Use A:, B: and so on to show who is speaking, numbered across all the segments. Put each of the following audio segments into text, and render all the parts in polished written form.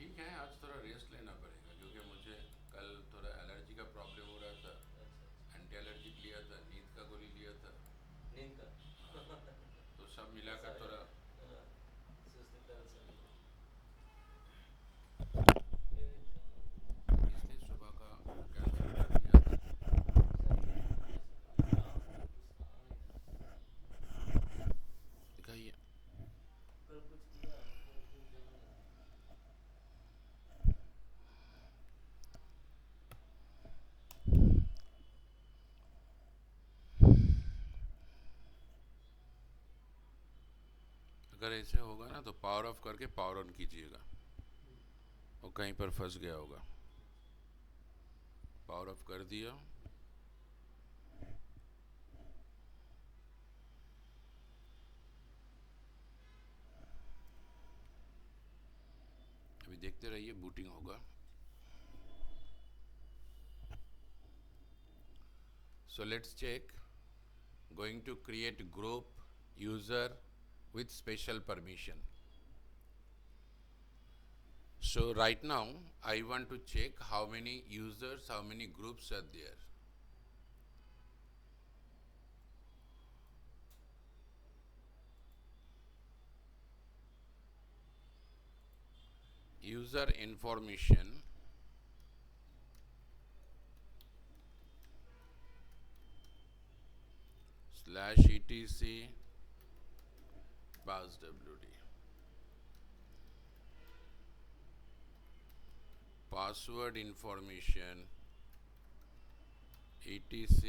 A: ठीक है, आज थोड़ा रेस्ट लेना पड़ेगा क्योंकि मुझे कल थोड़ा एलर्जी का प्रॉब्लम हो रहा था।
B: अच्छा अच्छा।
A: एंटी एलर्जिक लिया था, नींद का गोली लिया था।
B: नींद का।
A: हाँ, तो सब
B: ऐसा
A: मिलाकर
B: है
A: थोड़ा।
B: क्या? हाँ, सुस्ती कल से भी है।
A: इसलिए सुबह का कैंसिल कर दिया था।
B: अच्छा, ये ऐसा क्यों? शाम को कुछ था या
A: दिखाइए।
B: कल कुछ किया मतलब कुछ ध्यान नहीं है?
A: अगर ऐसे होगा ना तो पावर ऑफ करके पावर ऑन कीजिएगा। वो कहीं पर फंस गया होगा। पावर ऑफ कर दिया। अभी देखते रहिए, बूटिंग होगा। So let's check. Going to create group user with special permission. So right now I want to check how many users, how many groups are there. User information slash etc passwd. Password information etc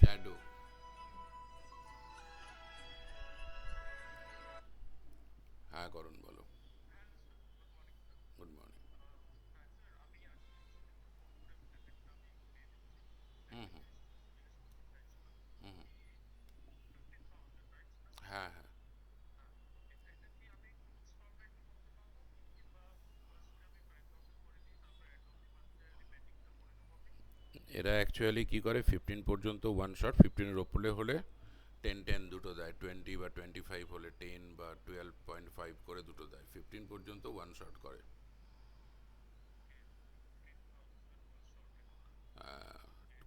A: shadow. हाँ करुण बोलो। Good morning. हम्म। हम्म। हाँ हाँ। এরা actually কি করে 15 পর্যন্ত ওয়ান শট, 15-এর ওপরে হলে 10-10 দুটো দেয়, 20 বা 25 হলে 10 বা 12.5 করে দুটো দেয়, 15 পর্যন্ত ওয়ান শট করে।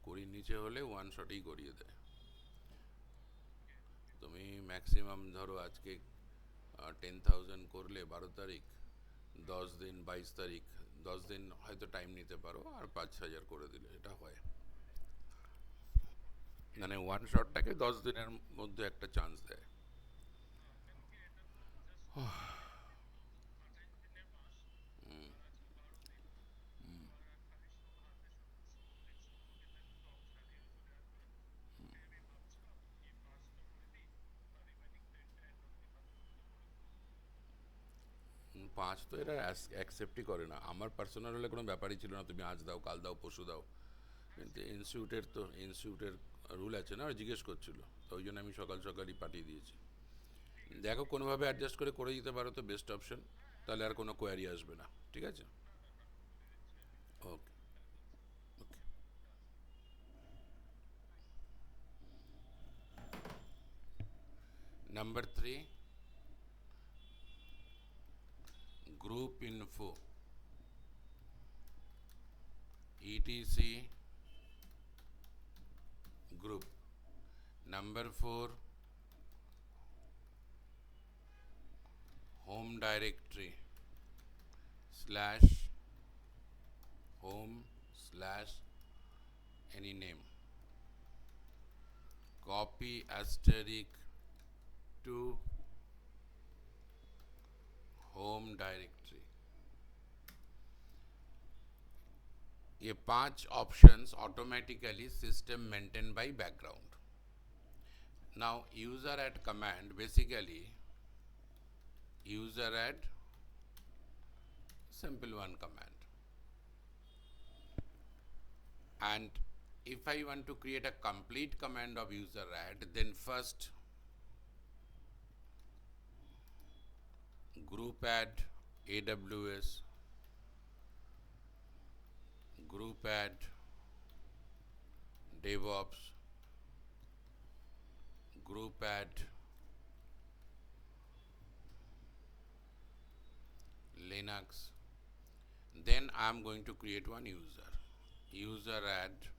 A: 20 নিচে হলে ওয়ান শটেই করিয়ে দেয়। তুমি ম্যাক্সিমাম ধরো আজকে 10,000 করলে 12 তারিখ, 10 দিন 22 তারিখ, 10 দিন হয়তো টাইম নিতে পারো, আর 5,000 করে দিলে এটা হয়। মানে ওয়ান শটটাকে 10 দিনের মধ্যে একটা চান্স দেয়। হুম। হুম। 5 তো এরা অ্যাকসেপ্টই করে না। আমার পার্সোনাল হলে কোনো ব্যাপারই ছিল না, তুমি আজ দাও, কাল দাও, পরশু দাও। কিন্তু ইনস্টিটিউটের রুল আছে না, ওরা জিজ্ঞেস করছিল। তো ওই জন্য আমি সকাল সকালই পাঠিয়ে দিয়েছি। দেখো কোনোভাবে অ্যাডজাস্ট করে করে দিতে পারো তো বেস্ট অপশন। তাহলে আর কোনো কোয়ারি আসবে না। ঠিক আছে। Okay. Okay. Number 3, group info etc group. Number 4, home directory slash home slash any name. Copy asterisk to home directory. ये 5 options automatically system maintained by background. Now user add command, basically user add, simple one command. And if I want to create a complete command of user add, then first group add AWS, group add DevOps, group add I'm going to create one user add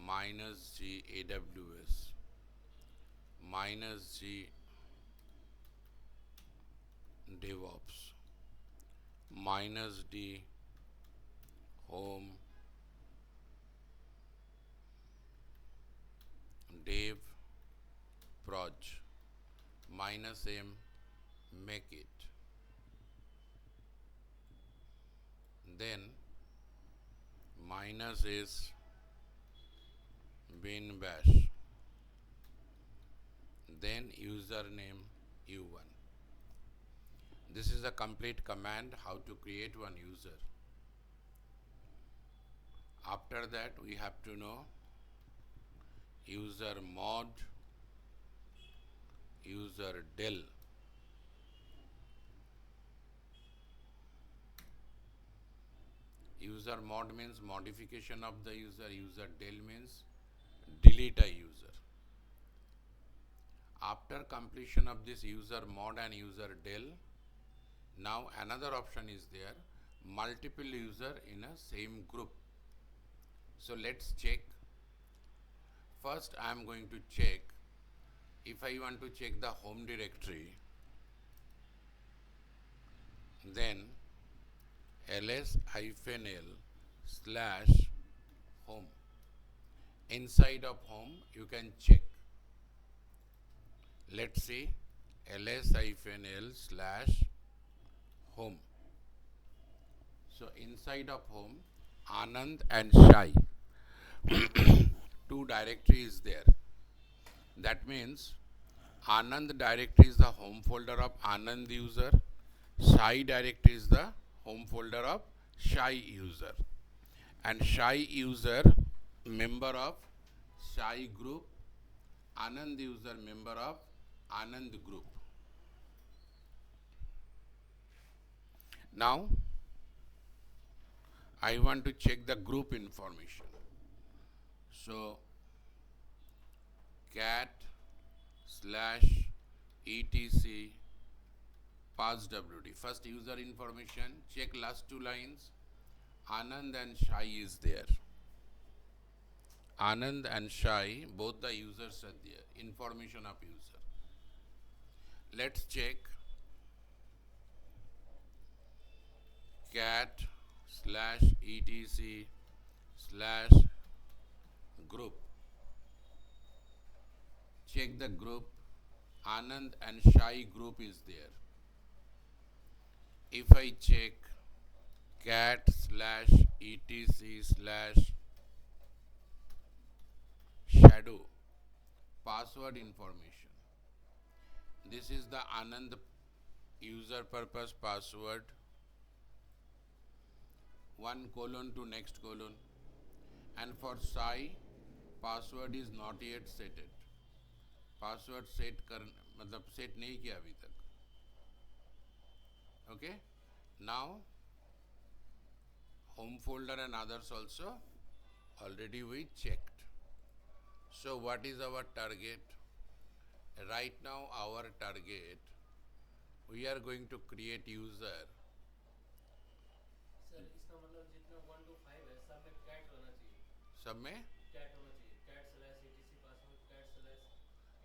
A: -g AWS -g DevOps -d home dev proj -m make it, then -s bin bash, then username u1. This is a complete command how to create one user. After that we have to know user mod, user del. User mod means modification of the user, user del means delete a user. After completion of this user mod and user del, now another option is there, multiple user in a same group. So let's check. First I am going to check, if I want to check the home directory, then ls-l/home. Inside of home you can check. Let's see, ls-l/home. So inside of home, Anand and Shai, two directory is there. That means Anand directory is the home folder of Anand user, Shai directory is the home folder of Shai user, and Shai user member of Shai group, Anand user member of Anand group. Now I want to check the group information. So cat/etc passwd, first user information, check last two lines. Anand and Shai is there. Anand and Shai, both the users are there. Information of user. Let's check cat/etc/group. Check the group. Anand and Shai group is there. If I check cat/etc/shadow password information, this is the Anand user purpose password, 1: to next colon, and for Shai password is not yet set. Password set कर मतलब set नहीं किया अभी तक. Okay, now home folder and others also already we checked. So what is our target? Right now our target, we are going to create user.
B: Sir इसका मतलब जितने 1 to 5 है सब में कैट होना चाहिए.
A: सब में
B: कैट होना चाहिए. cat/etc पासवर्ड cat/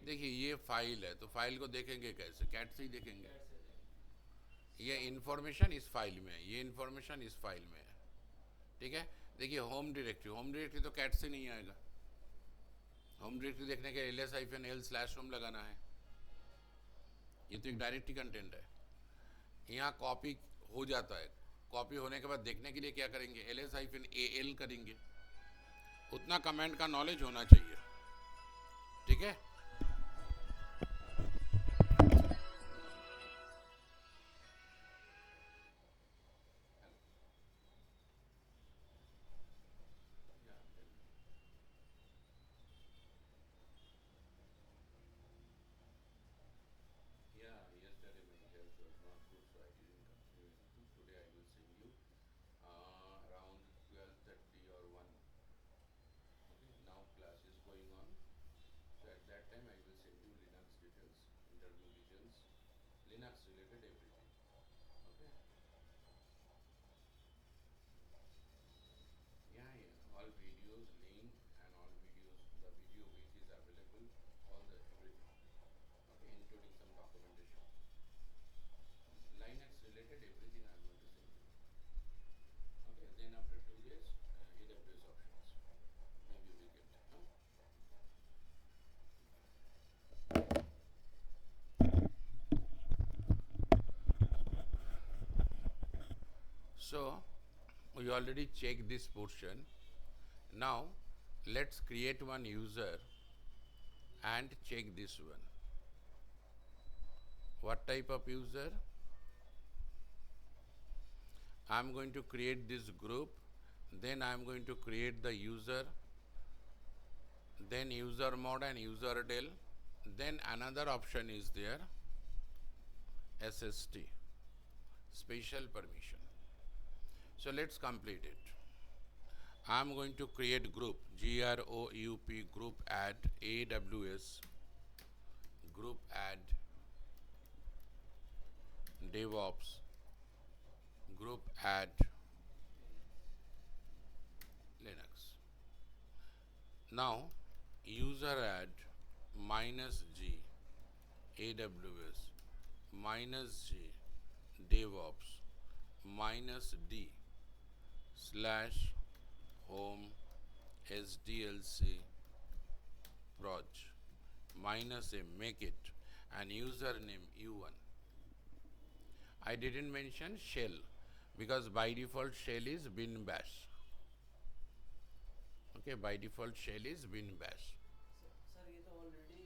A: देखिए ये फाइल है तो फाइल को देखेंगे कैसे, कैट से ही देखेंगे.
B: कैट से देंगे.
A: ये इंफॉर्मेशन इस फाइल में है, ये इंफॉर्मेशन इस फाइल में है. ठीक है, देखिए होम डायरेक्टरी तो कैट से नहीं आएगा. होम डायरेक्टरी देखने के ls-l/home लगाना है. ये तो एक डायरेक्टरी कंटेंट है. यहाँ कॉपी हो जाता है. कॉपी होने के बाद देखने के लिए क्या करेंगे, ls-al करेंगे. उतना कमांड का नॉलेज होना चाहिए. ठीक है. Linux related everything. Okay. So we already checked this portion. Now let's create one user and check this one. What type of user? I'm going to create this group, then I'm going to create the user, then user mod and user del. Then another option is there, SST, special permission. So let's complete it. I'm going to create group, group, group add AWS, group add DevOps, group add Linux. Now user add -G AWS -G DevOps -D /home SDLC proj -a, make it, and username U1. I didn't mention shell because by default shell is bin bash. Okay, by default shell is bin bash.
B: Sir ये तो already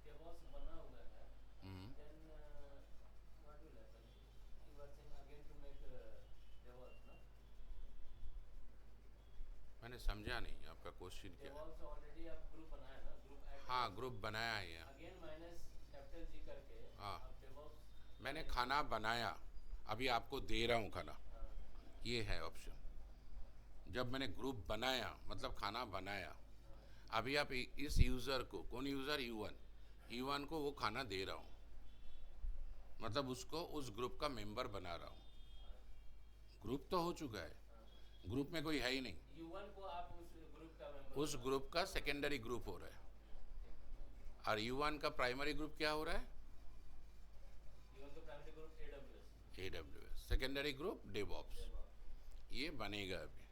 B: DevOps बना हुआ है. Then what will happen? You are saying again to make DevOps, no?
A: मैंने समझा नहीं आपका question क्या है.
B: DevOps ऑलरेडी आप ग्रुप बनाया ना, ग्रुप ऐड.
A: हाँ, ग्रुप बनाया है यहाँ.
B: अगेन -G करके
A: हाँ.
B: आप DevOps.
A: मैंने खाना बनाया, अभी आपको दे रहा हूँ खाना. ये है ऑप्शन. जब मैंने ग्रुप बनाया मतलब खाना बनाया, अभी आप इस यूज़र को, कौन यूज़र? U1 को वो खाना दे रहा हूँ, मतलब उसको उस ग्रुप का मेंबर बना रहा हूँ. ग्रुप तो हो चुका है, ग्रुप में कोई है ही नहीं.
B: U1 को आप उस ग्रुप का मेंबर.
A: उस ग्रुप का सेकेंडरी ग्रुप हो रहा है, और U1 का प्राइमरी ग्रुप क्या हो रहा है?
B: U1 का primary group
A: AWS, secondary group DevOps. ये बनेगा अभी.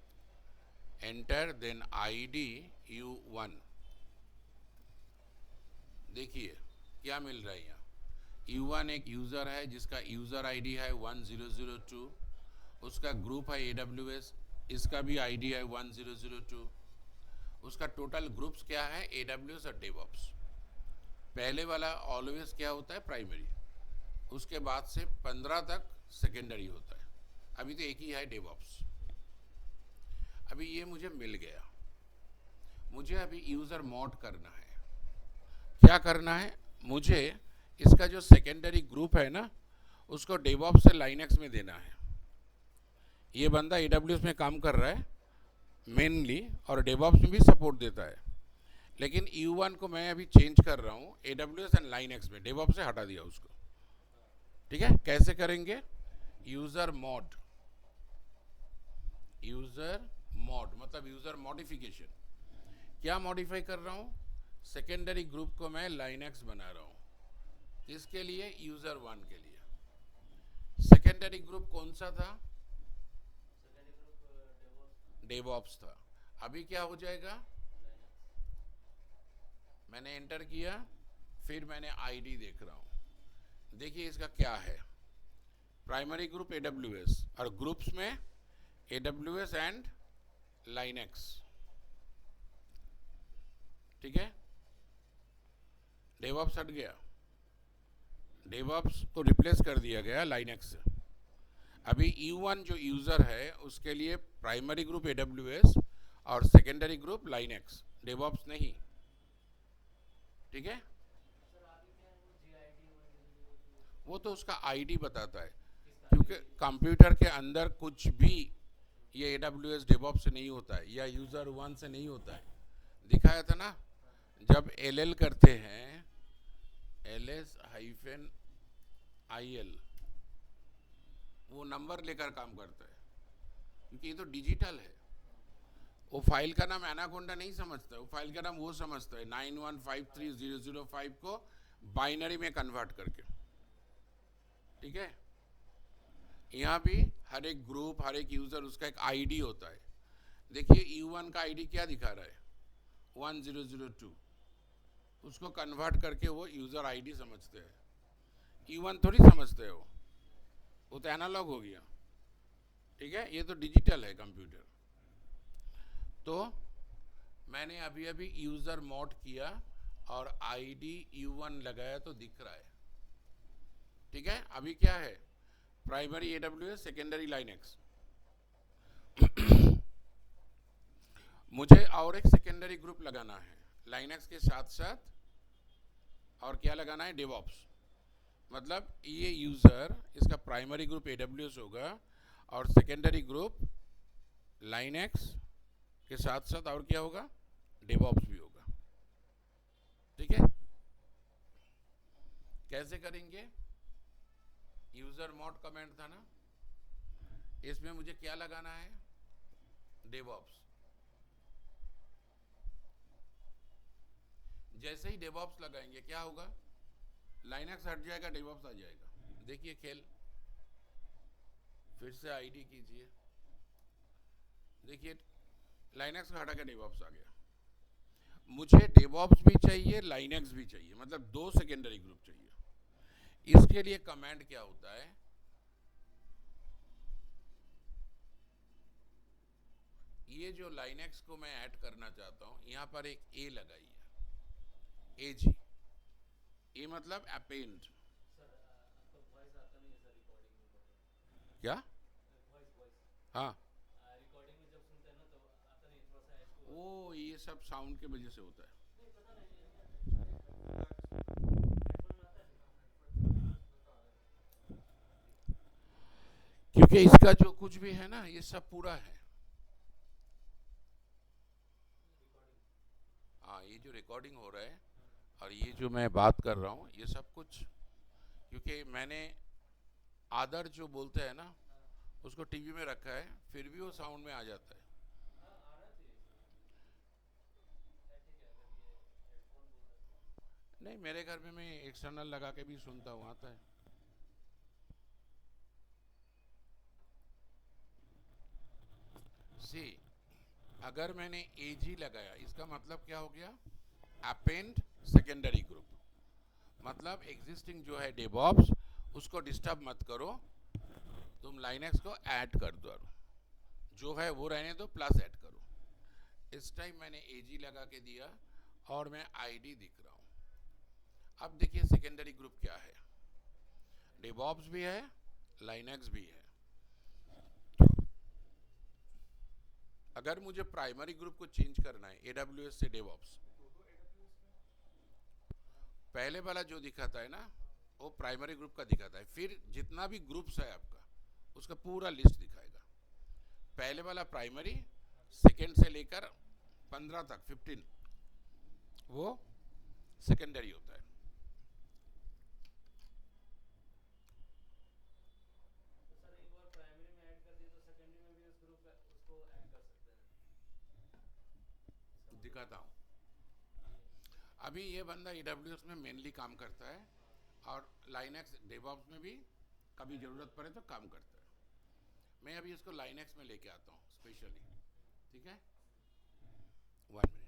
A: Enter, then ID U1. देखिए क्या मिल रहा है यहाँ. U1 एक यूज़र है जिसका यूज़र ID है 1002, उसका ग्रुप है AWS, इसका भी ID है 1002. उसका टोटल ग्रुप्स क्या है? AWS और DevOps. पहले वाला ऑलवेज क्या होता है? प्राइमरी. उसके बाद से 15 तक सेकेंडरी होता है. अभी तो एक ही है DevOps. अभी ये मुझे मिल गया. मुझे अभी यूज़र मॉड करना है. क्या करना है? मुझे इसका जो सेकेंडरी ग्रुप है ना, उसको DevOps से Linux में देना है. ये बंदा AWS में काम कर रहा है मेनली, और DevOps में भी सपोर्ट देता है, लेकिन U1 को मैं अभी चेंज कर रहा हूँ AWS एंड Linux में. DevOps से हटा दिया उसको. ठीक है, कैसे करेंगे? User mod. यूज़र मॉड मतलब यूज़र मॉडिफिकेशन. क्या मॉडिफाई कर रहा हूँ? सेकेंडरी ग्रुप को मैं Linux बना रहा हूँ. किसके लिए? यूज़र 1 के लिए. सेकेंडरी ग्रुप कौन सा था? DevOps था. अभी क्या हो जाएगा? मैंने एंटर किया, फिर मैंने ID देख रहा हूँ. देखिए इसका क्या है. प्राइमरी ग्रुप AWS, और ग्रुप्स में AWS एंड Linux. ठीक है, DevOps हट गया. DevOps को रिप्लेस कर दिया गया Linux से. अभी U1 जो यूज़र है उसके लिए प्राइमरी ग्रुप AWS और सेकेंडरी ग्रुप Linux, DevOps नहीं. ठीक है, वो तो उसका ID बताता है, क्योंकि कंप्यूटर के अंदर कुछ भी ये AWS DevOps से नहीं होता है या यूज़र 1 से नहीं होता है. दिखाया था ना, जब LL करते हैं, LS-IL, वो नंबर लेकर काम करता है, क्योंकि ये तो डिजिटल है. वो फाइल का नाम एनाकोंडा नहीं समझता है, वो फाइल का नाम वो समझता है 9153005 को बाइनरी में कन्वर्ट करके. ठीक है, यहाँ भी हर एक ग्रुप, हर एक यूज़र, उसका एक ID होता है. देखिए U1 का ID क्या दिखा रहा है? 1002. उसको कन्वर्ट करके वो यूज़र ID समझते हैं. U1 थोड़ी समझते हो, वो तो एनालॉग हो गया. ठीक है, ये तो डिजिटल है कंप्यूटर। तो मैंने अभी अभी यूज़र मोड किया और आईडी U1 लगाया तो दिख रहा है। ठीक है, अभी क्या है, प्राइमरी AWS, सेकेंडरी लाइनक्स। मुझे और एक सेकेंडरी ग्रुप लगाना है लाइनक्स के साथ साथ, और क्या लगाना है, डेवॉप्स। मतलब ये यूज़र, इसका प्राइमरी ग्रुप AWS होगा और सेकेंडरी ग्रुप लाइनक्स के साथ साथ और क्या होगा, डेवॉप्स भी होगा। ठीक है, कैसे करेंगे, यूज़र मोड कमेंट था ना, इसमें मुझे क्या लगाना है, डेवॉप्स। जैसे ही डेवॉप्स लगाएंगे क्या होगा, लाइनक्स हट जाएगा, डेवॉप्स आ जाएगा। देखिए खेल, फिर से आईडी कीजिए, देखिए लाइनक्स का हटा के डेवॉप्स आ गया। मुझे डेवॉप्स भी चाहिए, लाइनक्स भी चाहिए, मतलब दो सेकेंडरी ग्रुप चाहिए। इसके लिए कमांड क्या होता है, ये जो लाइनक्स को मैं ऐड करना चाहता हूं, यहां पर एक ए लगाइए, AG, ए मतलब अपेंड।
B: सर आपका वॉइस आता नहीं है सर रिकॉर्डिंग में बहुत।
A: क्या,
B: वॉइस वॉइस
A: हाँ,
B: रिकॉर्डिंग में जब सुनते हैं ना तो आता नहीं, थोड़ा सा एच को।
A: वो ये सब साउंड की वजह से होता है।
B: नहीं पता नहीं, हेडफोन में आता है।
A: क्योंकि इसका जो कुछ भी है ना, ये सब पूरा है। हाँ, ये जो रिकॉर्डिंग हो रहा है और ये जो मैं बात कर रहा हूँ, ये सब कुछ, क्योंकि मैंने आदर जो बोलते हैं ना, उसको टीवी में रखा है, फिर भी वो साउंड में आ जाता है।
B: हाँ आना चाहिए सर। ठीक है, अगर ये हेडफोन बोल रहे
A: नहीं, मेरे घर में मैं एक्सटर्नल लगा के भी सुनता हूँ, आता है। सी, अगर मैंने AG लगाया, इसका मतलब क्या हो गया, अपेंड सेकेंडरी ग्रुप। मतलब एग्जिस्टिंग जो है डेवॉप्स, उसको डिस्टर्ब मत करो, तुम लाइनक्स को ऐड कर दो, जो है वो रहने दो, प्लस ऐड करो। इस टाइम मैंने AG लगा के दिया और मैं आईडी दिख रहा हूं। अब देखिए सेकेंडरी ग्रुप क्या है, डेवॉप्स भी है, लाइनक्स भी है। अगर मुझे प्राइमरी ग्रुप को चेंज करना है AWS से डेवॉप्स, पहले वाला जो दिखाता है ना, वो प्राइमरी ग्रुप का दिखाता है। फिर जितना भी ग्रुप्स है आपका, उसका पूरा लिस्ट दिखाएगा। पहले वाला प्राइमरी, सेकेंड से लेकर 15 तक, 15 वो सेकेंडरी होता है।
B: तो सर एक बार प्राइमरी में ऐड कर दिए तो सेकेंडरी में भी उस ग्रुप उसको ऐड कर सकते हैं, इसका मतलब।
A: दिखाता हूँ। अभी ये बंदा AWS में मेनली काम करता है और लाइनक्स डेवॉप्स में भी कभी ज़रूरत पड़े तो काम करता है। मैं अभी इसको लाइनक्स में लेके आता हूँ स्पेशली। ठीक है, 1 मिनट।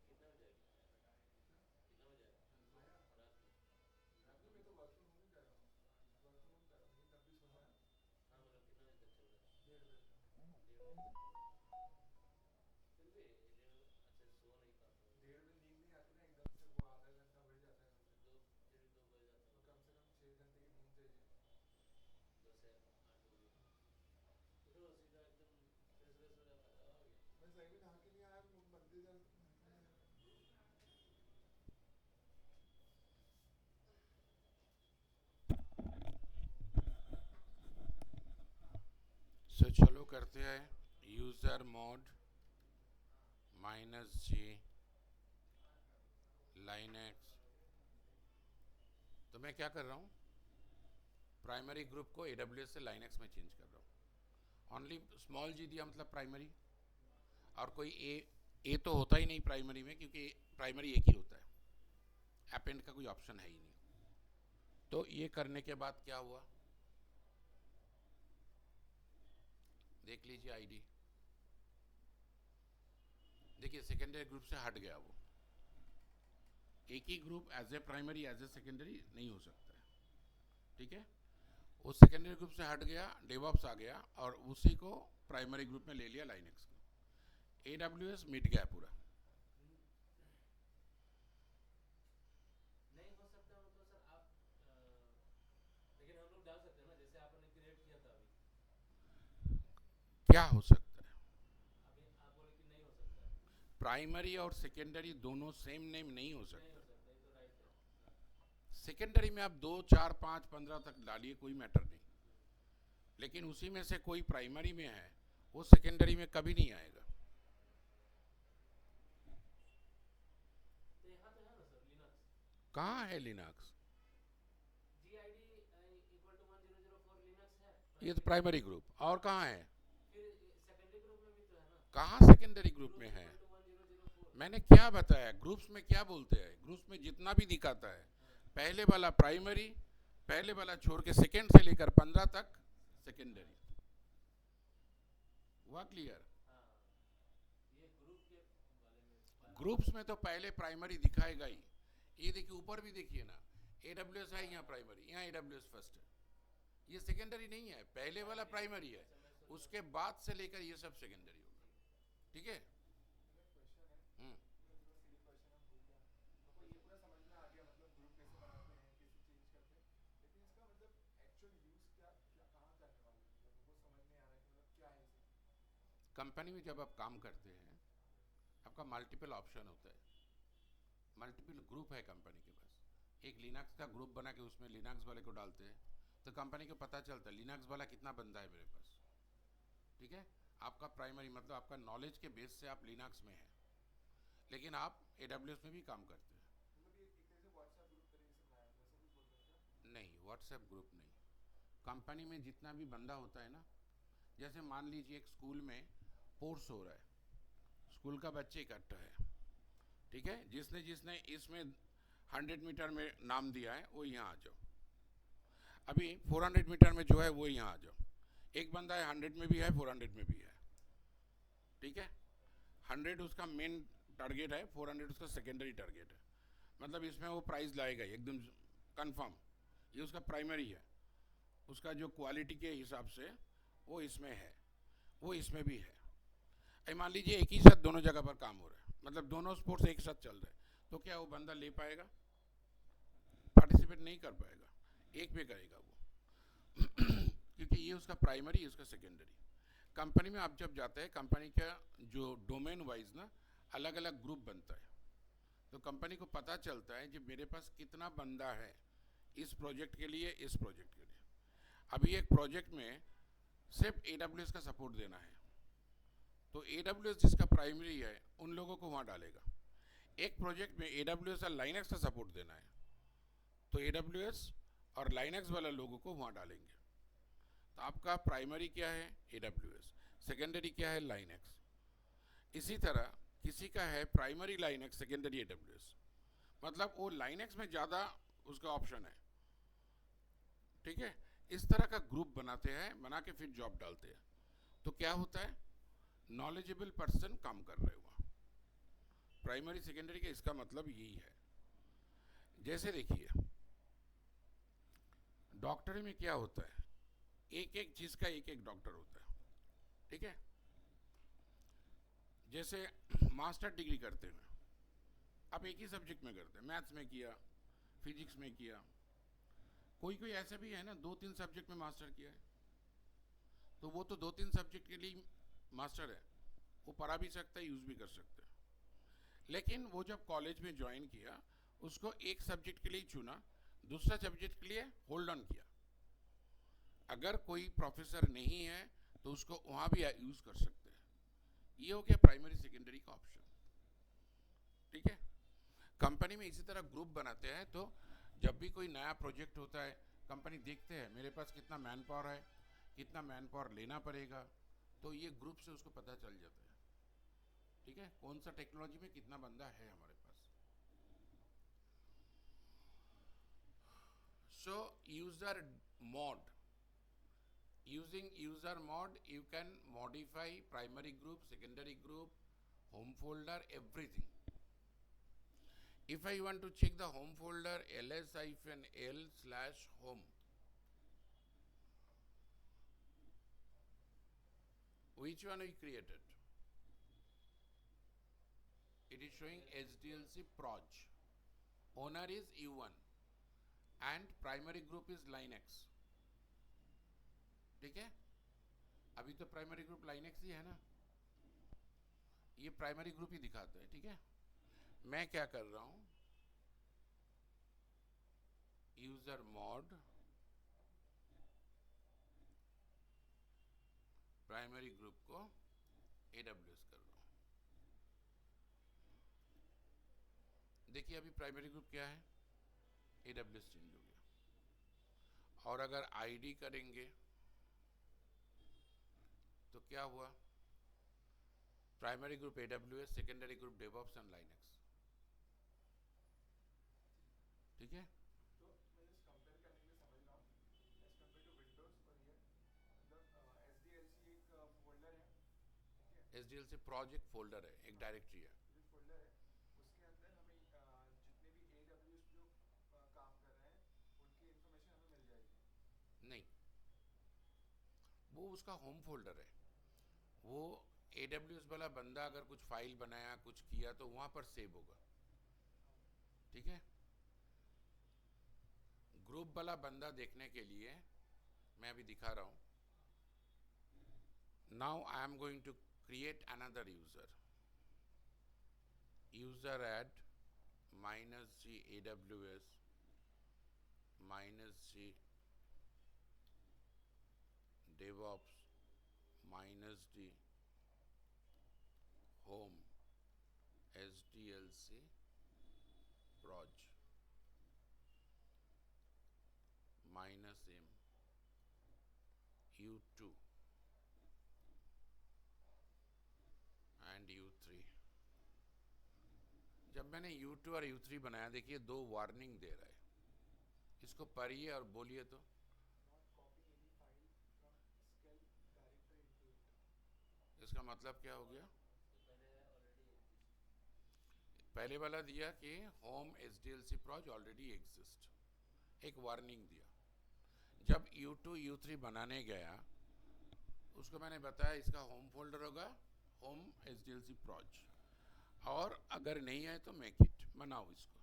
B: कितना बजे आएगी, कितना बजे आएगा रात में। हाँ मतलब कितना बजे तक चल रहा है, 1:30 बजे तक। फिर भी 11, अच्छा सो नहीं पाता हूँ। 2, फिर 2 बज जाता है। 2 से 8 बजे उठो, सीधा एकदम फ्रेश व्रेश हो जाता है और
A: सो चलो करते हैं, यूज़र मोड -G लाइनक्स। तो मैं क्या कर रहा हूँ, प्राइमरी ग्रुप को AWS से लाइनक्स में चेंज कर रहा हूँ। ओनली स्मॉल g दिया मतलब प्राइमरी, और कोई ए तो होता ही नहीं प्राइमरी में, क्योंकि प्राइमरी एक ही होता है, अपेंड का कोई ऑप्शन है ही नहीं। तो ये करने के बाद क्या हुआ, देख लीजिए आईडी। देखिए सेकेंडरी ग्रुप से हट गया वो, एक ही group as a primary as a secondary नहीं हो सकता है, ठीक है। वो सेकेंडरी ग्रुप से हट गया, डेवऑप्स आ गया और उसी को प्राइमरी ग्रुप में ले लिया लाइनेक्स को। AWS मिट गया पूरा।
B: नहीं हो सकता मतलब सर आप लेकिन हम लोग डाल सकते हैं ना, जैसे आपने क्रिएट किया था अभी।
A: क्या हो सकता है?
B: अभी आप बोले कि नहीं हो सकता है।
A: प्राइमरी और सेकेंडरी दोनों सेम नेम नहीं हो
B: नहीं
A: सकता।
B: हो सकता, ये तो राइट है।
A: सेकेंडरी में आप 2, 4, 5, 15 तक डालिए, कोई मैटर नहीं, लेकिन उसी में से कोई प्राइमरी में है वो सेकेंडरी में कभी नहीं आएगा।
B: तो यहाँ तो है ना सर लिनक्स,
A: कहाँ है Linux?
B: GID equal to 1004 Linux है।
A: ये तो प्राइमरी ग्रुप, और कहाँ है?
B: फिर सेकेंडरी ग्रुप में भी तो है ना।
A: कहाँ सेकेंडरी ग्रुप में है?
B: Equal to 1004।
A: मैंने क्या बताया, ग्रुप्स में क्या बोलते हैं, ग्रुप्स में जितना भी दिखाता है पहले वाला प्राइमरी, पहले वाला छोड़ के सेकेंड से लेकर 15 तक सेकेंडरी। हुआ क्लियर?
B: हाँ, ये ग्रुप के बारे में
A: ग्रुप्स में तो पहले प्राइमरी दिखाएगा ही। ये देखिए ऊपर भी देखिए ना, AWS है यहाँ प्राइमरी, यहाँ AWS फर्स्ट है, ये सेकेंडरी नहीं है, पहले वाला प्राइमरी है, उसके बाद से लेकर ये सब सेकेंडरी होगा, ठीक है। हम्म, कंपनी में जब आप काम करते हैं आपका मल्टीपल ऑप्शन होता है, मल्टीपल ग्रुप है कंपनी के पास। एक लिनक्स का ग्रुप बना के उसमें लिनक्स वाले को डालते हैं तो कंपनी को पता चलता है लिनक्स वाला कितना बंदा है मेरे पास, ठीक है। आपका प्राइमरी मतलब आपका नॉलेज के बेस से आप लिनक्स में हैं, लेकिन आप AWS में भी काम करते हैं। नहीं, व्हाट्सएप ग्रुप नहीं। कंपनी में जितना भी बंदा होता है ना, जैसे मान लीजिए एक स्कूल में कोर्स हो रहा है, स्कूल का बच्चे इकट्ठा है, ठीक है, जिसने जिसने इसमें 100 मीटर में नाम दिया है वो यहाँ आ जाओ, अभी 400 मीटर में जो है वो यहाँ आ जाओ। एक बंदा है 100 में भी है, 400 में भी है, ठीक है। 100 उसका मेन टारगेट है, 400 उसका सेकेंडरी टारगेट है, मतलब इसमें वो प्राइस लाएगा एकदम कंफर्म, ये उसका प्राइमरी है, उसका जो क्वालिटी के हिसाब से वो इसमें है, वो इसमें भी है। मान लीजिए एक ही साथ दोनों जगह पर काम हो रहा है, मतलब दोनों स्पोर्ट्स एक साथ चल रहे हैं, तो क्या वो बंदा ले पाएगा? पार्टिसिपेट नहीं कर पाएगा, एक में करेगा वो क्योंकि ये उसका प्राइमरी, उसका सेकेंडरी। कंपनी में आप जब जाते हैं, कंपनी का जो डोमेन वाइज ना अलग अलग ग्रुप बनता है, तो कंपनी को पता चलता है कि मेरे पास कितना बंदा है इस प्रोजेक्ट के लिए, इस प्रोजेक्ट के लिए। अभी एक प्रोजेक्ट में सिर्फ AWS का सपोर्ट देना है, तो AWS जिसका प्राइमरी है उन लोगों को वहाँ डालेगा। एक प्रोजेक्ट में AWS और लाइनेक्स का सपोर्ट देना है, तो AWS और लाइनेक्स वाला लोगों को वहाँ डालेंगे। तो आपका प्राइमरी क्या है? AWS, सेकेंडरी क्या है? लाइनेक्स। इसी तरह किसी का है प्राइमरी लाइनेक्स, सेकेंडरी AWS, मतलब वो लाइनेक्स में ज़्यादा उसका ऑप्शन है, ठीक है। इस तरह का ग्रुप बनाते हैं, बना के फिर जॉब डालते हैं, तो क्या होता है, नॉलेजेबल पर्सन काम कर रहे हुआ। प्राइमरी सेकेंडरी का इसका मतलब यही है। जैसे देखिए डॉक्टरी में क्या होता है, एक एक चीज का एक एक डॉक्टर होता है, ठीक है। जैसे मास्टर डिग्री करते हैं, आप एक ही सब्जेक्ट में करते हैं, मैथ्स में किया, फिजिक्स में किया, कोई कोई ऐसा भी है ना 2-3 सब्जेक्ट में मास्टर किया है, तो वो तो 2-3 सब्जेक्ट के लिए मास्टर है, वो पढ़ा भी सकता है, यूज भी कर सकता है। लेकिन वो जब कॉलेज में ज्वाइन किया, उसको एक सब्जेक्ट के लिए चुना, दूसरा सब्जेक्ट के लिए होल्ड ऑन किया। अगर कोई प्रोफेसर नहीं है तो उसको वहाँ भी यूज कर सकते हैं। ये हो गया प्राइमरी सेकेंडरी का ऑप्शन, ठीक है। कंपनी में इसी तरह ग्रुप बनाते हैं, तो जब भी कोई नया प्रोजेक्ट होता है कंपनी देखते हैं मेरे पास कितना मैन पावर है, कितना मैन पावर लेना पड़ेगा, तो ये ग्रुप से उसको पता चल जाता है, ठीक है, कौन सा टेक्नोलॉजी में कितना बंदा है हमारे पास। So user mode, using user mod you can modify primary group, secondary group, home folder, everything. If I want to check the home folder ls-l/home, which one we created? It is showing SDLC proj. Owner is U1 and primary group is Linux. ठीक है, अभी तो primary group Linux ही है ना, ये primary group ही दिखाता है. ठीक है, मैं क्या कर रहा हूं, यूजर मॉड प्राइमरी ग्रुप को AWS कर रहा हूं. देखिए अभी प्राइमरी ग्रुप क्या है, AWS चेंज हो गया. और अगर आईडी करेंगे तो क्या हुआ, primary group AWS, secondary group DevOps and Linux. ठीक है,
C: तो मैं जस्ट कंपेयर करने के लिए समझ रहा हूँ एज कम्पेयर टू विंडोज और ये मतलब SDLC एक फोल्डर है, ठीक है,
A: SDLC प्रोजेक्ट फोल्डर है, एक डायरेक्टरी है.
C: जो फोल्डर है उसके अंदर हमें जितने भी AWS जो काम कर रहे हैं उनकी इन्फॉर्मेशन हमें मिल जाएगी.
A: नहीं, वो उसका होम फोल्डर है. वो AWS वाला बंदा अगर कुछ फाइल बनाया, कुछ किया तो वहां पर सेव होगा. ठीक है, ग्रुप वाला बंदा देखने के लिए मैं अभी दिखा रहा हूं. Now I am going to create another user. User add -g AWS -g DevOps -d home SDLC proj -m U2 and U3. जब मैंने U2 और U3 बनाया, देखिए दो वार्निंग दे रहा है. इसको पढ़िए और बोलिए तो.
C: Not copy any file from scale directory into it.
A: इसका मतलब क्या हो गया, पहले वाला दिया कि home SDLC proj already exist, एक वार्निंग दिया. जब U2 U3 बनाने गया उसको मैंने बताया इसका होम फोल्डर होगा होम SDLC proj, और अगर नहीं है तो मेक इट, बनाओ इसको.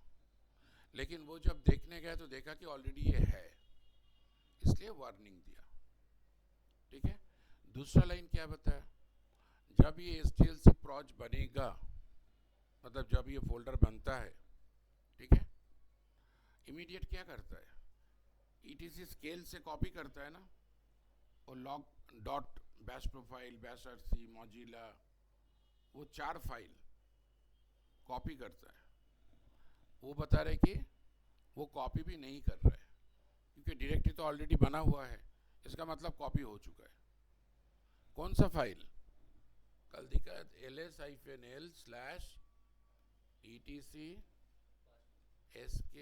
A: लेकिन वो जब देखने गया तो देखा कि ऑलरेडी ये है, इसलिए वार्निंग दिया. ठीक है, दूसरा लाइन क्या बताया, जब ये SDLC proj बनेगा, मतलब जब ये फोल्डर बनता है, ठीक है, इमीडिएट क्या करता है, ETC स्केल से कॉपी करता है ना, और log dot bash profile, bash RC, मॉजिला, वो 4 फाइल कॉपी करता है. वो बता रहे कि वो कॉपी भी नहीं कर रहा है क्योंकि डायरेक्टरी तो ऑलरेडी बना हुआ है, इसका मतलब कॉपी हो चुका है. कौन सा फाइल, कल दिखा ls-l/etc sk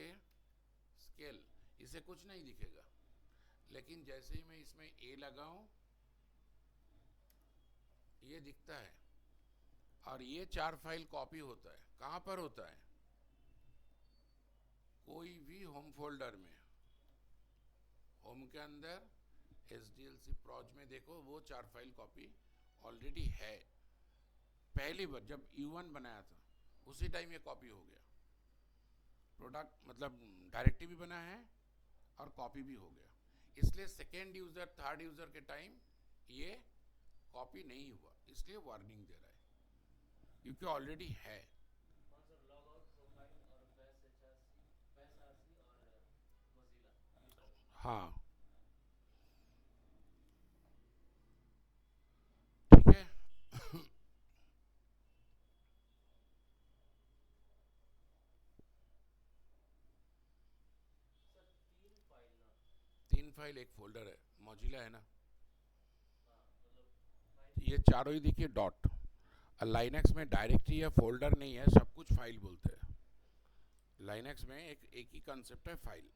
A: स्केल, इसे कुछ नहीं दिखेगा. लेकिन जैसे ही मैं इसमें A लगाऊं ये दिखता है, और ये 4 फाइल कॉपी होता है. कहां पर होता है, कोई भी होम फोल्डर में, होम के अंदर SDLC proj में देखो वो 4 फाइल कॉपी ऑलरेडी है. पहली बार जब U1 बनाया था उसी टाइम ये कॉपी हो गया. प्रोडक्ट मतलब डायरेक्टरी भी बना है और कॉपी भी हो गया. इसलिए सेकेंड यूजर, थर्ड यूजर के टाइम ये कॉपी नहीं हुआ, इसलिए वार्निंग दे रहा है क्योंकि ऑलरेडी है.
B: कौन सा लॉग आउट प्रोफाइल और बैश RC और मोजिला.
A: हाँ, ठीक है.
B: सर 3 फाइल ना,
A: 3 फाइल एक फोल्डर है, मॉजिला है ना,
B: हाँ मतलब फाइल
A: ये चारों ही देखिए डॉट. लाइनेक्स में डायरेक्टरी या फोल्डर नहीं है, सब कुछ फाइल बोलते हैं. लाइनेक्स में एक ही कंसेप्ट है, फाइल.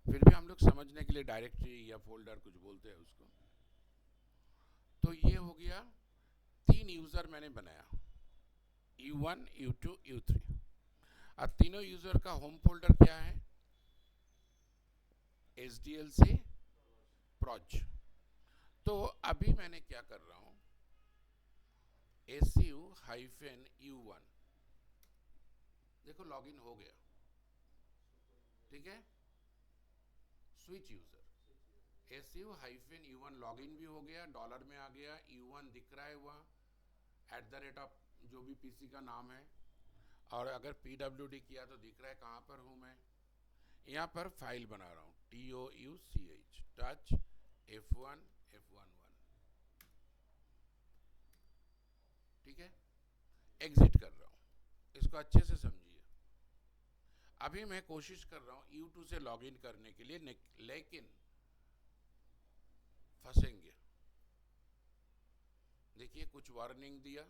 A: फिर भी हम लोग समझने के लिए डायरेक्टरी या फोल्डर कुछ बोलते हैं उसको. तो ये हो गया 3 3 यूज़र मैंने बनाया, U1, U2, U3। अब तीनों यूज़र का होम फोल्डर क्या है? SDLC प्रोज। तो अभी मैंने क्या कर रहा हूँ, SU-U1, देखो लॉगिन हो गया, ठीक है। स्विच यूज़र SU-U1 लॉगिन भी हो गया, डॉलर में आ गया, U1 दिख रहा है वहाँ @ जो भी पीसी का नाम है, और अगर PWD किया तो दिख रहा है कहाँ पर हूँ मैं। यहाँ पर फाइल बना रहा हूँ, TOUCH टच F1 F11, ठीक है। एग्जिट कर रहा हूँ, इसको अच्छे से समझिए। अभी मैं कोशिश कर रहा हूँ U2 से लॉगिन करने के लिए, लेकिन फंसेंगे। देखिए कुछ वार्निंग दिया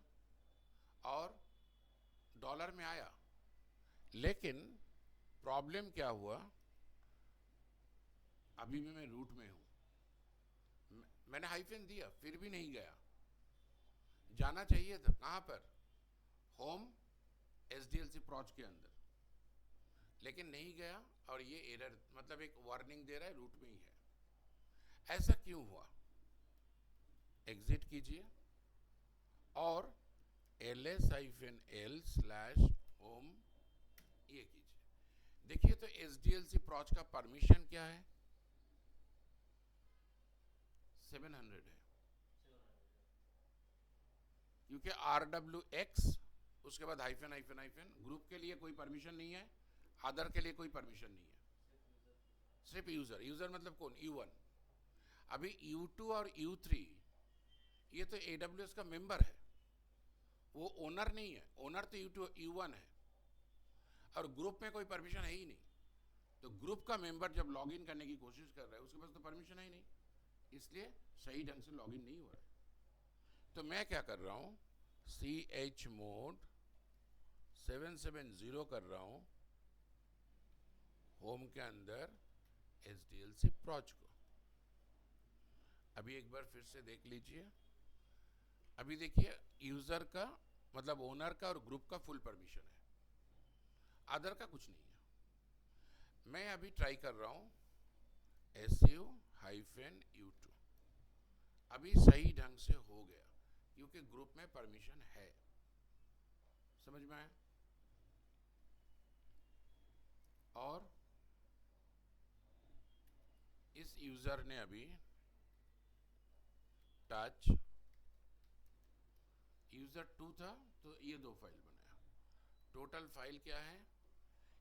A: और डॉलर में आया, लेकिन प्रॉब्लम क्या हुआ, अभी भी मैं रूट में हूं, मैंने हाइफन दिया फिर भी नहीं गया। जाना चाहिए था कहां पर, होम SDLC प्रोज के अंदर, लेकिन नहीं गया, और ये एरर मतलब एक वार्निंग दे रहा है रूट में ही है। ऐसा क्यों हुआ? एग्जिट कीजिए और ls-l/home ये कीजिए। देखिए तो SDLC प्रोज का परमिशन क्या है, 700 है, क्योंकि RWX उसके बाद हाइफन हाइफन हाइफन, ग्रुप के लिए कोई परमिशन नहीं है, अदर के लिए कोई परमिशन नहीं है, सिर्फ यूजर। यूजर मतलब कौन? U1। अभी U2 और U3 ये तो AWS का मेंबर है, वो ओनर नहीं है। ओनर तो U1 है, और ग्रुप में कोई परमिशन है ही नहीं। तो ग्रुप का मेंबर जब लॉगिन करने की कोशिश कर रहा है, उसके पास तो परमिशन है ही नहीं, इसलिए सही ढंग से लॉगिन नहीं हो रहा है। तो मैं क्या कर रहा हूँ, chmod 770 कर रहा हूँ होम के अंदर SDLC प्रोज को। अभी एक बार फिर से देख लीजिए। अभी देखिए यूजर का मतलब ओनर का और ग्रुप का फुल परमिशन है, अदर का कुछ नहीं है। मैं अभी ट्राई कर रहा हूँ SU-U2, अभी सही ढंग से हो गया, क्योंकि ग्रुप में परमिशन है। समझ में आया? और इस यूजर ने अभी टच यूजर 2 था, तो ये 2 फाइल बनाया। टोटल फाइल क्या है,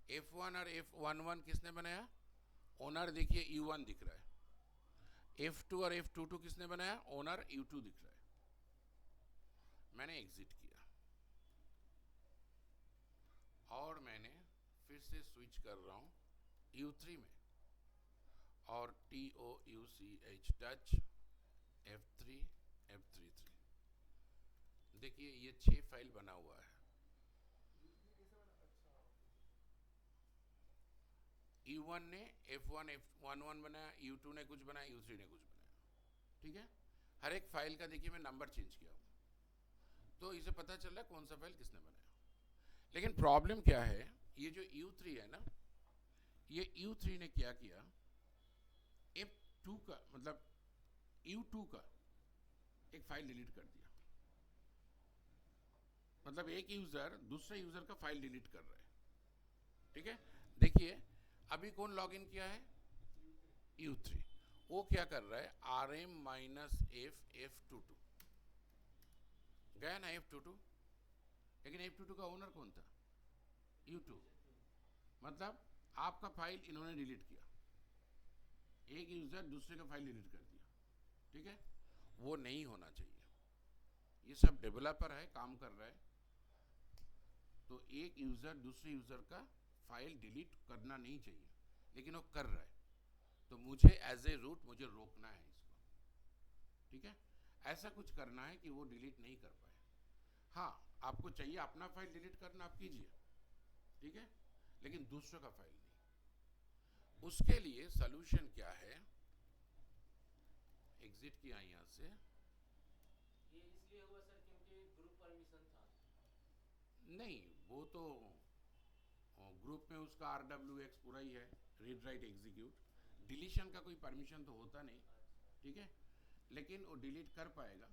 A: F1 और F11 किसने बनाया? ओनर देखिए U1 दिख रहा है। F2 और F22 किसने बनाया? ओनर U2 दिख रहा है। मैंने एग्जिट किया और मैंने फिर से स्विच कर रहा हूँ U3 में, और TOUCH टच F3 F33। देखिए ये 6 फाइल बना हुआ है। U1 ने F1 F11 बनाया, U2 ने कुछ बनाया, U3 ने कुछ बनाया, ठीक है। हर एक फाइल का देखिए मैं नंबर चेंज किया हूँ, तो इसे पता चल रहा है कौन सा फाइल किसने बनाया। लेकिन प्रॉब्लम क्या है, ये जो U3 है ना, ये U3 ने क्या किया, F2 का मतलब U2 का एक फाइल डिलीट कर दिया। मतलब एक यूजर दूसरे यूजर का फाइल डिलीट कर रहा है, ठीक है। देखिए अभी कौन लॉगिन किया है, U3। वो क्या कर रहा है, RM-F F22 गया ना F22, लेकिन F22 का ओनर कौन था, U2। मतलब आपका फाइल इन्होंने डिलीट किया, एक यूजर दूसरे का फाइल डिलीट कर दिया, ठीक है। वो नहीं होना चाहिए। ये सब डेवलपर है, काम कर रहा है, तो एक यूजर दूसरे यूजर का फाइल डिलीट करना नहीं चाहिए, लेकिन वो कर रहा है, तो मुझे एज ए रूट मुझे रोकना है इसको, ठीक है। ऐसा कुछ करना है कि वो डिलीट नहीं कर पाए। हाँ, आपको चाहिए अपना फाइल डिलीट करना, आप कीजिए, ठीक है, लेकिन दूसरों का फाइल नहीं। उसके लिए सॉल्यूशन क्या है, एग्जिट किया यहाँ से।
B: ये इसलिए हुआ सर क्योंकि
A: नहीं, वो तो ग्रुप में उसका RWX पूरा ही है, रीड राइट एग्जीक्यूट। डिलीशन का कोई परमिशन तो होता नहीं, ठीक है, लेकिन वो डिलीट कर पाएगा।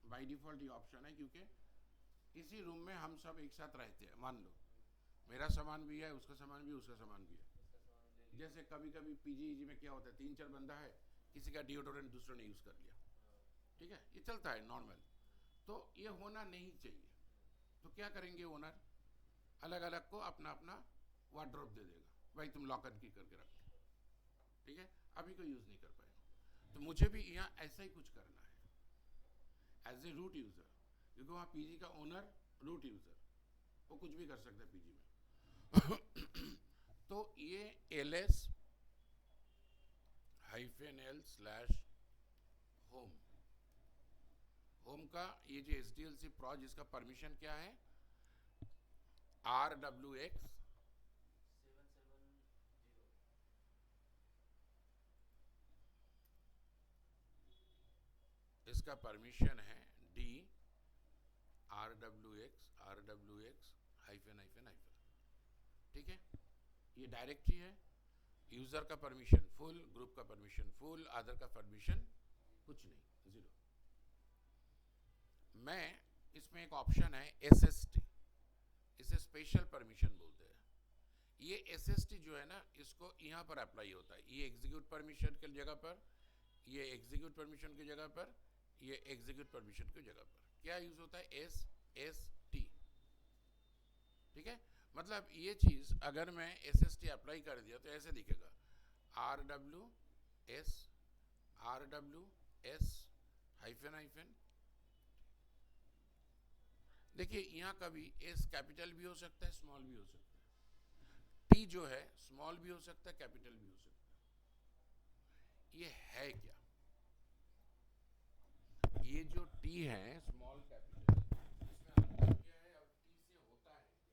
A: बाय डिफ़ॉल्ट ये ऑप्शन है, क्योंकि इसी रूम में हम सब एक साथ रहते हैं। मान लो मेरा सामान भी है, उसका सामान भी, उसका सामान भी है।
B: उसका सामान ले लिया।
A: जैसे कभी कभी पीजी में क्या होता है, 3-4 बंदा है, किसी का डिओडोरेंट दूसरे ने यूज़ कर लिया, ठीक है, ये चलता है नॉर्मल। तो ये होना नहीं चाहिए। तो क्या करेंगे, ओनर अलग अलग को अपना अपना वार्डरोब दे देगा, भाई तुम लॉकर की करके रखो, ठीक है, अभी कोई यूज़ नहीं कर पाएगा। तो मुझे भी यहाँ ऐसा ही कुछ करना है एज ए रूट यूज़र, क्योंकि वहाँ पीजी का ओनर रूट यूज़र, वो कुछ भी कर सकता है पीजी में। तो ये ls -l/home, होम का ये जो SDLC प्रोज, इसका परमिशन क्या है, RWX
B: 770
A: इसका परमिशन है D RWX -, ठीक है। ये डायरेक्टरी है, यूज़र का परमिशन फुल, ग्रुप का परमिशन फुल, अदर का परमिशन कुछ नहीं, ज़ीरो। मैं इसमें एक ऑप्शन है SST, इसे स्पेशल परमिशन बोलते हैं। ये SST जो है ना, इसको यहाँ पर अप्लाई होता है, ये एग्जीक्यूट परमिशन की जगह पर, ये एग्जीक्यूट परमिशन की जगह पर, ये एग्जीक्यूट परमिशन की जगह पर क्या यूज़ होता है, SST, ठीक है। मतलब ये चीज़ अगर मैं SST अप्लाई कर दिया तो ऐसे दिखेगा, RWS -, देखिए यहाँ कभी S कैपिटल भी हो सकता है, स्मॉल भी हो सकता है, T जो है स्मॉल भी हो सकता है, कैपिटल भी हो सकता है। ये है क्या, ये जो T है स्मॉल कैपिटल, इसमें अंतर क्या है और T से होता है क्या?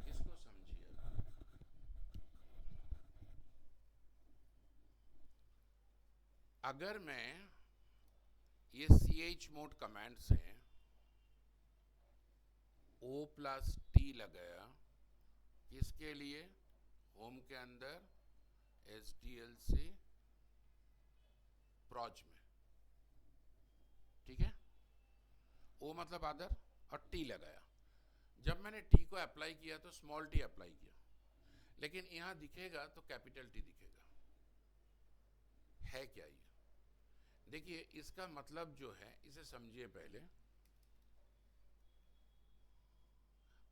A: इसको समझिए। अगर मैं ये chmod कमांड से O+T लगाया, किसके लिए, होम के अंदर SDLC प्रोज में, ठीक है, O मतलब अदर और T लगाया। जब मैंने T को अप्लाई किया तो स्मॉल t अप्लाई किया, लेकिन यहाँ दिखेगा तो कैपिटल T दिखेगा। है क्या ये, देखिए इसका मतलब जो है, इसे समझिए पहले।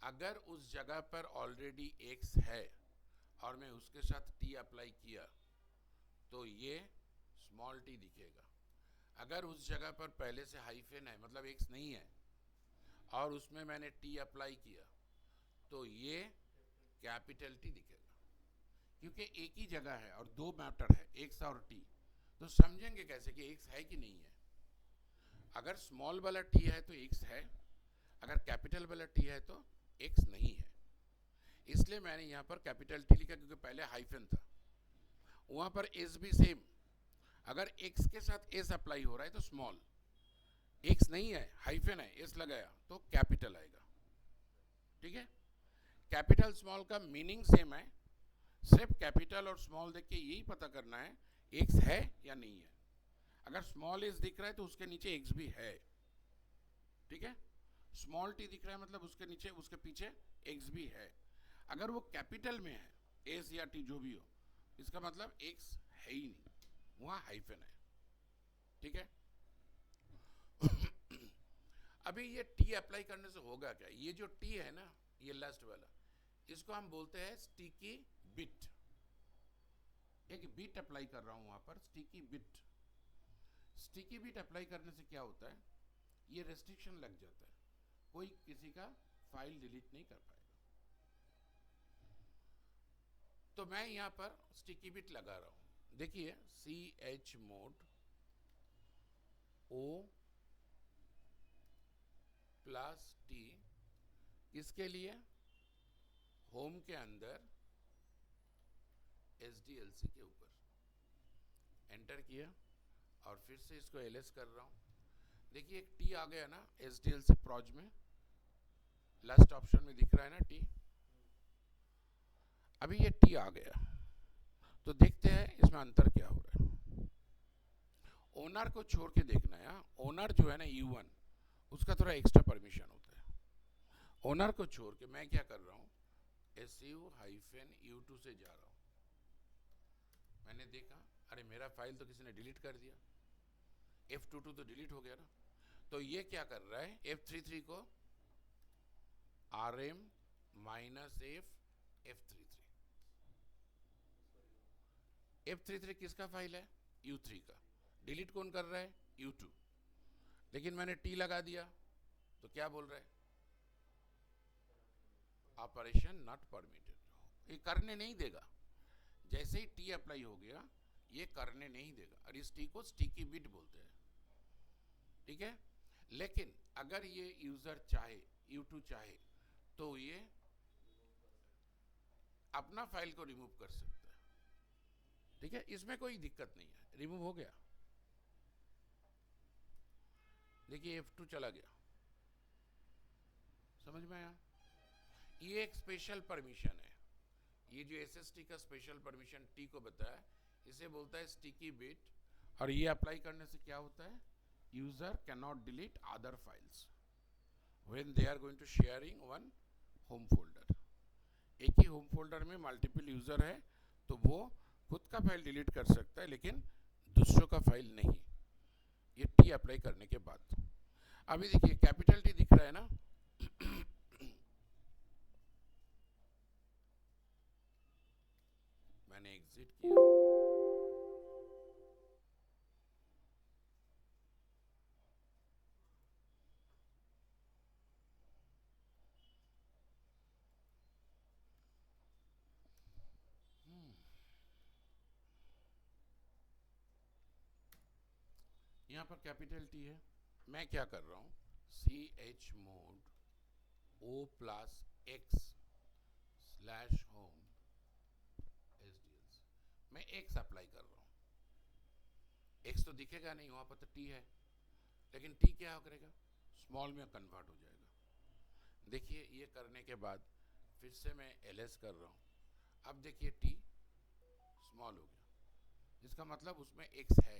A: अगर उस जगह पर ऑलरेडी x है और मैं उसके साथ t अप्लाई किया तो ये स्मॉल t दिखेगा। अगर उस जगह पर पहले से हाइफन है, मतलब x नहीं है, और उसमें मैंने t अप्लाई किया तो ये कैपिटल T दिखेगा, क्योंकि एक ही जगह है और दो मैटर है, x और t। तो समझेंगे कैसे कि x है कि नहीं है। अगर स्मॉल वाला t है तो x है, अगर कैपिटल वाला t है तो x नहीं है। इसलिए मैंने यहाँ पर कैपिटल T लिखा, क्योंकि पहले हाइफन था। वहाँ पर s भी सेम, अगर x के साथ s अप्लाई हो रहा है तो स्मॉल, x नहीं है, हाइफन है, s लगाया तो कैपिटल आएगा, ठीक है। कैपिटल स्मॉल का मीनिंग सेम है, सिर्फ कैपिटल और स्मॉल देख के यही पता करना है x है या नहीं है। अगर स्मॉल s दिख रहा है तो उसके नीचे x भी है, ठीक है। स्मॉल t दिख रहा है मतलब उसके नीचे, उसके पीछे x भी है। अगर वो कैपिटल में है, s या t जो भी हो, इसका मतलब x है ही नहीं, वहाँ हाइफन है, ठीक है। अभी ये t अप्लाई करने से होगा क्या, ये जो t है ना, ये लास्ट वाला, इसको हम बोलते हैं स्टिकी बिट। एक बिट अप्लाई कर रहा हूं वहां पर, sticky bit. Sticky bit apply करने से क्या होता है, ये रेस्ट्रिक्शन लग जाता है, कोई किसी का फाइल डिलीट नहीं कर पाएगा। तो मैं यहां पर स्टिकी बिट लगा रहा हूं, देखिए chmod o प्लस टी किसके लिए, होम के अंदर SDLC के ऊपर एंटर किया और फिर से इसको LS कर रहा हूँ। देखिए एक टी आ गया ना SDLC प्रोज में, लास्ट ऑप्शन में दिख रहा है ना टी। अभी ये टी आ गया तो देखते हैं इसमें अंतर क्या हो रहा है। ओनर को छोड़ के देखना है। ओनर जो है ना U1 उसका थोड़ा एक्स्ट्रा परमिशन होता है। ओनर को छोड़ के मैं क्या कर रहा हूँ, SU-U2 से जा रहा हूँ। मैंने देखा अरे मेरा फाइल तो किसी ने डिलीट कर दिया, F22 तो डिलीट हो गया ना। तो ये क्या कर रहा है, F33 को RM -F F33। F33 किसका फाइल है, U3 का। डिलीट कौन कर रहा है, U2। लेकिन मैंने टी लगा दिया तो क्या बोल रहा है, ऑपरेशन नॉट परमिटेड। ये करने नहीं देगा। जैसे ही टी अप्लाई हो गया ये करने नहीं देगा, और इस टी को स्टिकी बिट बोलते हैं, ठीक है। लेकिन अगर ये यूजर चाहे, U2 चाहे, तो ये अपना फाइल को रिमूव कर सकता है, ठीक है। इसमें कोई दिक्कत नहीं है, रिमूव हो गया। देखिए F2 चला गया, समझ में आया। ये एक स्पेशल परमिशन है, ये जो SST का स्पेशल परमिशन टी को बताया, इसे बोलता है स्टिकी बिट। और ये अप्लाई करने से क्या होता है, user can not delete other files when they are going to sharing one home folder. एक ही होम फोल्डर में मल्टीपल यूजर है तो वो खुद का फाइल डिलीट कर सकता है लेकिन दूसरों का फाइल नहीं, ये टी अप्लाई करने के बाद। अभी देखिए कैपिटल टी दिख रहा है ना, मैंने एग्जिट किया, यहाँ पर कैपिटल टी है। मैं क्या कर रहा हूँ, chmod o+x/home SDLC, मैं x अप्लाई कर रहा हूँ। x तो दिखेगा नहीं, वहाँ पर तो t है, लेकिन t क्या करेगा, स्मॉल में कन्वर्ट हो जाएगा। देखिए ये करने के बाद फिर से मैं LS कर रहा हूँ। अब देखिए t स्मॉल हो गया, जिसका मतलब उसमें x है।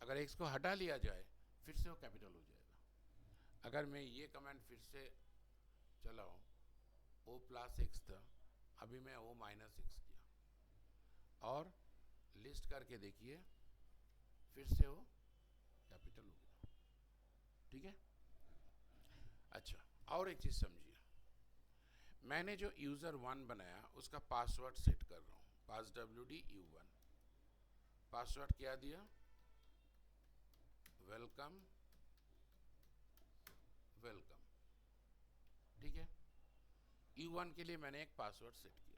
A: अगर x को हटा लिया जाए फिर से वो कैपिटल हो जाएगा। अगर मैं ये कमांड फिर से चलाऊं, O+x था, अभी मैं O-x किया और लिस्ट करके देखिए फिर से वो कैपिटल हो गया, ठीक है। अच्छा, और एक चीज समझिए, मैंने जो यूजर 1 बनाया उसका पासवर्ड सेट कर रहा हूँ, passwd u1। पासवर्ड क्या दिया, वेलकम वेलकम, ठीक है। U1 के लिए मैंने एक पासवर्ड सेट किया।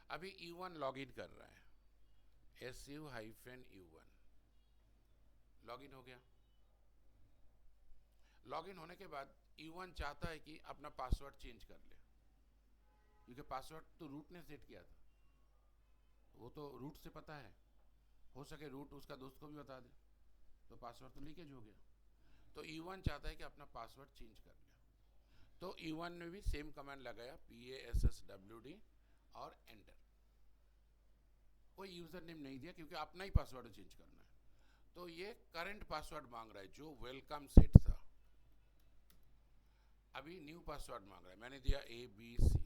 A: अभी U1 लॉगिन कर रहा है, SU-U1 लॉगिन हो गया। लॉगिन होने के बाद U1 चाहता है कि अपना पासवर्ड चेंज कर ले, क्योंकि पासवर्ड तो रूट ने सेट किया था, वो तो रूट से पता है, हो सके रूट उसका दोस्त को भी बता दे, तो पासवर्ड तो लीकेज हो गया। तो U1 चाहता है कि अपना पासवर्ड चेंज कर ले। तो U1 ने भी सेम कमांड लगाया, PASSWD और एंटर। कोई यूजर नेम नहीं दिया क्योंकि अपना ही पासवर्ड चेंज करना है। तो ये करंट पासवर्ड मांग रहा है जो वेलकम सेट था। अभी न्यू पासवर्ड मांग रहा है, मैंने दिया ABC,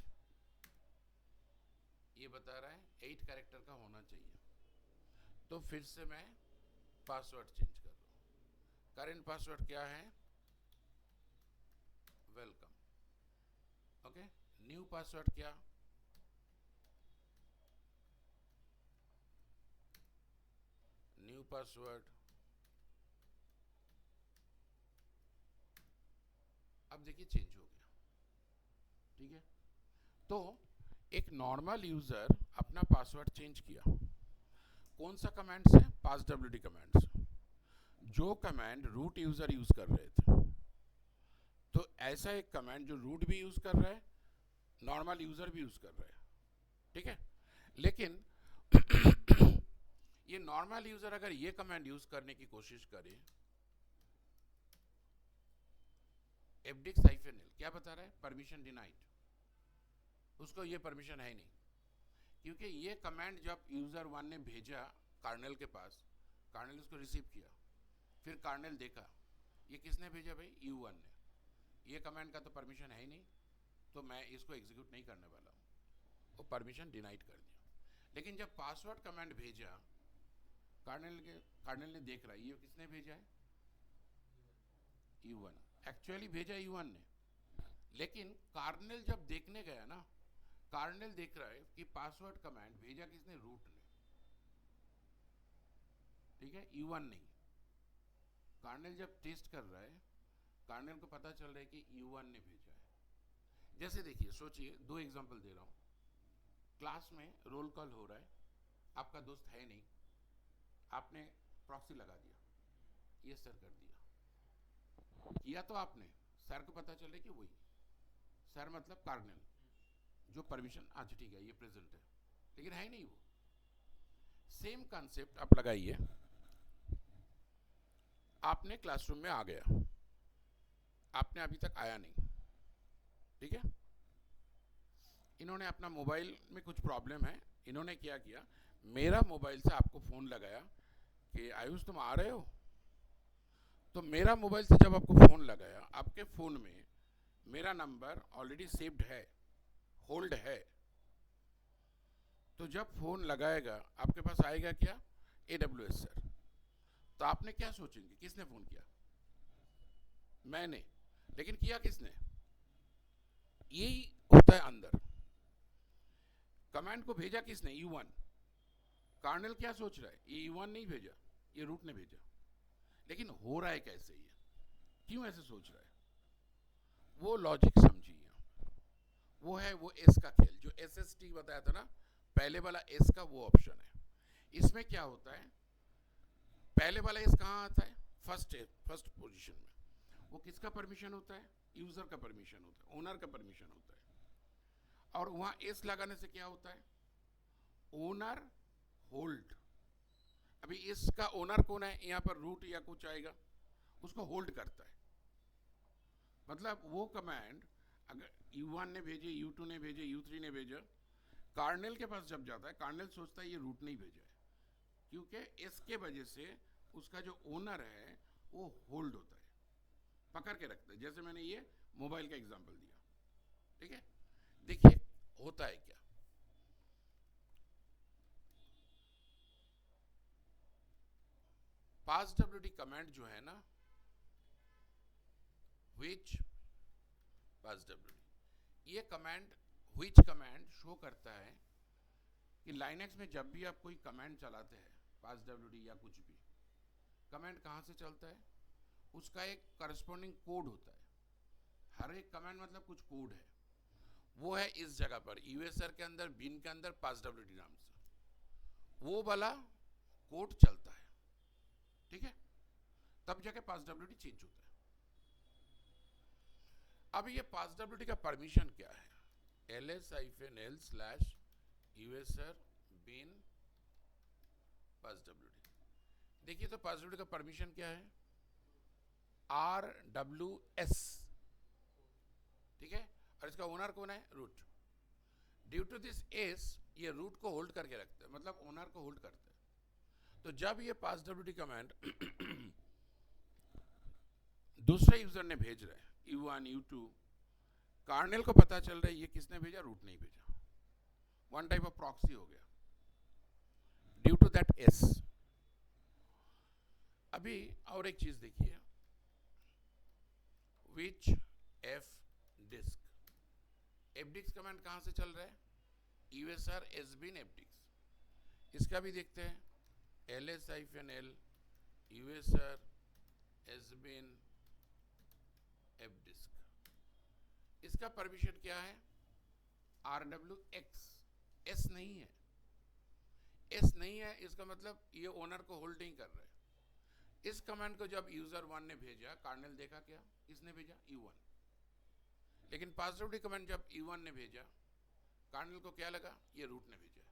A: ये बता रहा है 8 कैरेक्टर का होना चाहिए। तो फिर से मैं पासवर्ड चेंज कर रहा हूँ। करंट पासवर्ड क्या है, वेलकम, ओके। न्यू पासवर्ड क्या, न्यू पासवर्ड। अब देखिए चेंज हो गया, ठीक है। तो एक नॉर्मल यूजर अपना पासवर्ड चेंज किया, कौन सा कमांड से? passwd कमांड से, जो कमांड रूट यूजर यूज कर रहे थे। तो ऐसा एक कमांड जो रूट भी यूज कर रहा है, नॉर्मल यूजर भी यूज कर रहा है, ठीक है। लेकिन ये नॉर्मल यूजर अगर ये कमांड यूज करने की कोशिश करे, fdix-l क्या बता रहा है? Permission denied. उसको ये परमिशन है नहीं, क्योंकि ये कमांड जब यूजर 1 ने भेजा कर्नेल के पास, कर्नेल उसको रिसीव किया, फिर कर्नेल देखा ये किसने भेजा भाई? u1 ने। ये कमांड का तो परमिशन है ही नहीं, तो मैं इसको एग्जीक्यूट नहीं करने वाला हूँ, वो परमिशन डिनाइड कर दिया। लेकिन जब पासवर्ड कमांड भेजा, कर्नेल ने देख रहा है ये किसने भेजा है? u1। एक्चुअली भेजा u1 ने, लेकिन कर्नेल जब देखने गया ना, कर्नेल देख रहा है कि पासवर्ड कमांड भेजा किसने? रूट ने, ठीक है, u1 नहीं। कर्नेल जब टेस्ट कर रहा है, कर्नेल को पता चल रहा है कि u1 ने भेजा है। जैसे देखिए, सोचिए, दो एग्जांपल दे रहा हूं। क्लास में रोल कॉल हो रहा है, आपका दोस्त है नहीं, आपने प्रॉक्सी लगा दिया, ये सर कर दिया, किया तो आपने, सर को पता चल रहा है कि वही सर मतलब कर्नेल, जो परमिशन, अच्छा ठीक है ये प्रेजेंट है, लेकिन है ही नहीं वो। सेम कॉन्सेप्ट आप लगाइए, आपने क्लासरूम में आ गया, आपने अभी तक आया नहीं, ठीक है। इन्होंने अपना मोबाइल में कुछ प्रॉब्लम है, इन्होंने क्या किया, मेरा मोबाइल से आपको फोन लगाया कि आयुष तुम आ रहे हो। तो मेरा मोबाइल से जब आपको फोन लगाया, आपके फोन में मेरा नंबर ऑलरेडी सेव्ड है, होल्ड है। तो जब फोन लगाएगा, आपके पास आएगा क्या? AWS sir. तो आपने क्या सोचेंगे, किसने फोन किया? मैंने। लेकिन किया किसने? यही होता है अंदर। कमांड को भेजा किसने? u1। कर्नेल क्या सोच रहा है? ये u1 नहीं भेजा, ये रूट ने भेजा। लेकिन हो रहा है कैसे? ये क्यों ऐसे सोच रहा है? वो लॉजिक समझिए, वो है वो एस का खेल, जो SST बताया था ना, पहले वाला एस का वो ऑप्शन है। इसमें क्या होता है, पहले वाला एस कहाँ आता है? फर्स्ट पोजीशन में। वो किसका परमिशन होता है? यूजर का परमिशन होता है, ओनर का परमिशन होता है। और वहां एस लगाने से क्या होता है? Owner hold. अभी इसका ओनर कौन है? यहाँ पर रूट या कुछ आएगा, उसको होल्ड करता है। मतलब वो कमांड अगर u1 ने भेजे, u2 ने भेजे, u3 ने भेजा, कर्नेल के पास जब जाता है, कर्नेल सोचता है ये रूट नहीं भेजा है, क्योंकि इसके वजह से उसका जो ओनर है वो होल्ड होता है, पकड़ के रखता है। जैसे मैंने ये मोबाइल का एग्जांपल दिया, ठीक है। देखिए होता है क्या, passwd कमांड जो है ना, which passwd, ये कमांड which कमांड शो करता है कि लाइनेक्स में जब भी आप कोई कमांड चलाते हैं, passwd या कुछ भी कमांड कहाँ से चलता है, उसका एक करस्पॉन्डिंग कोड होता है। हर एक कमांड मतलब कुछ कोड है, वो है इस जगह पर यूएसआर के अंदर, बिन के अंदर passwd नाम से, वो वाला कोड चलता है, ठीक है। तब जाके passwd चेंज होता है। अब ये passwd का परमिशन क्या है? ls-l/usr bin passwd। देखिए तो passwd का परमिशन क्या है? RWS, ठीक है। और इसका ओनर कौन है? Root. Due to this S, ये रूट को होल्ड करके रखता है, मतलब ओनर को होल्ड करता है। तो जब ये passwd कमांड दूसरे यूजर ने भेज रहा है, u1 u2, कर्नेल को पता चल रहा है ये किसने भेजा? रूट नहीं भेजा। वन टाइप ऑफ प्रॉक्सी हो गया ड्यू टू दैट एस। अभी और एक चीज देखिए, विच fdisk, fdisk कमांड कहां से चल रहा है? usr sbin fdisk। इसका भी देखते हैं, ls-l usr sbin fdisk। इसका परमिशन क्या है? RWX, S नहीं है। एस नहीं है इसका मतलब ये ओनर को होल्ड नहीं कर रहा है। इस कमांड को जब यूजर 1 ने भेजा, कर्नेल देखा क्या, किसने भेजा, U1। लेकिन पासवर्ड कमांड जब U1 ने भेजा, कर्नेल को क्या लगा, ये रूट ने भेजा,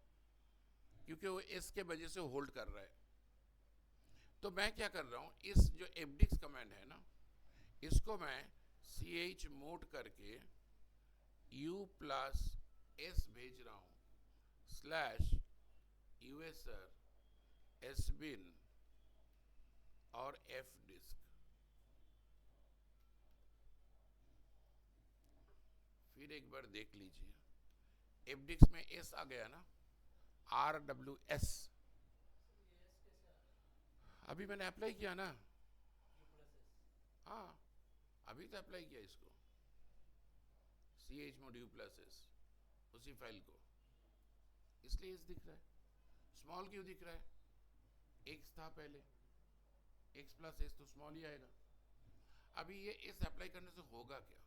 A: क्योंकि वो एस के वजह से होल्ड कर रहा है। तो मैं क्या कर रहा हूं, इस जो fdix कमांड है ना, इसको मैं ch मोड करके u प्लस एस भेज रहा हूं स्लैश usr sbin और fdisk। फिर एक बार देख लीजिए, fdix में s आ गया ना, rws।
B: ये एस कैसे आ रहा है?
A: अभी मैंने अप्लाई किया ना,
B: U प्लस एस।
A: हाँ अभी तो अप्लाई किया इसको, ch mod u plus S, उसी फाइल को, इसलिए इस दिख रहा है। स्मॉल क्यों दिख रहा है, एक्स था पहले, एक्स प्लस एस तो स्मॉल ही आएगा। अभी ये इस अप्लाई करने से होगा क्या,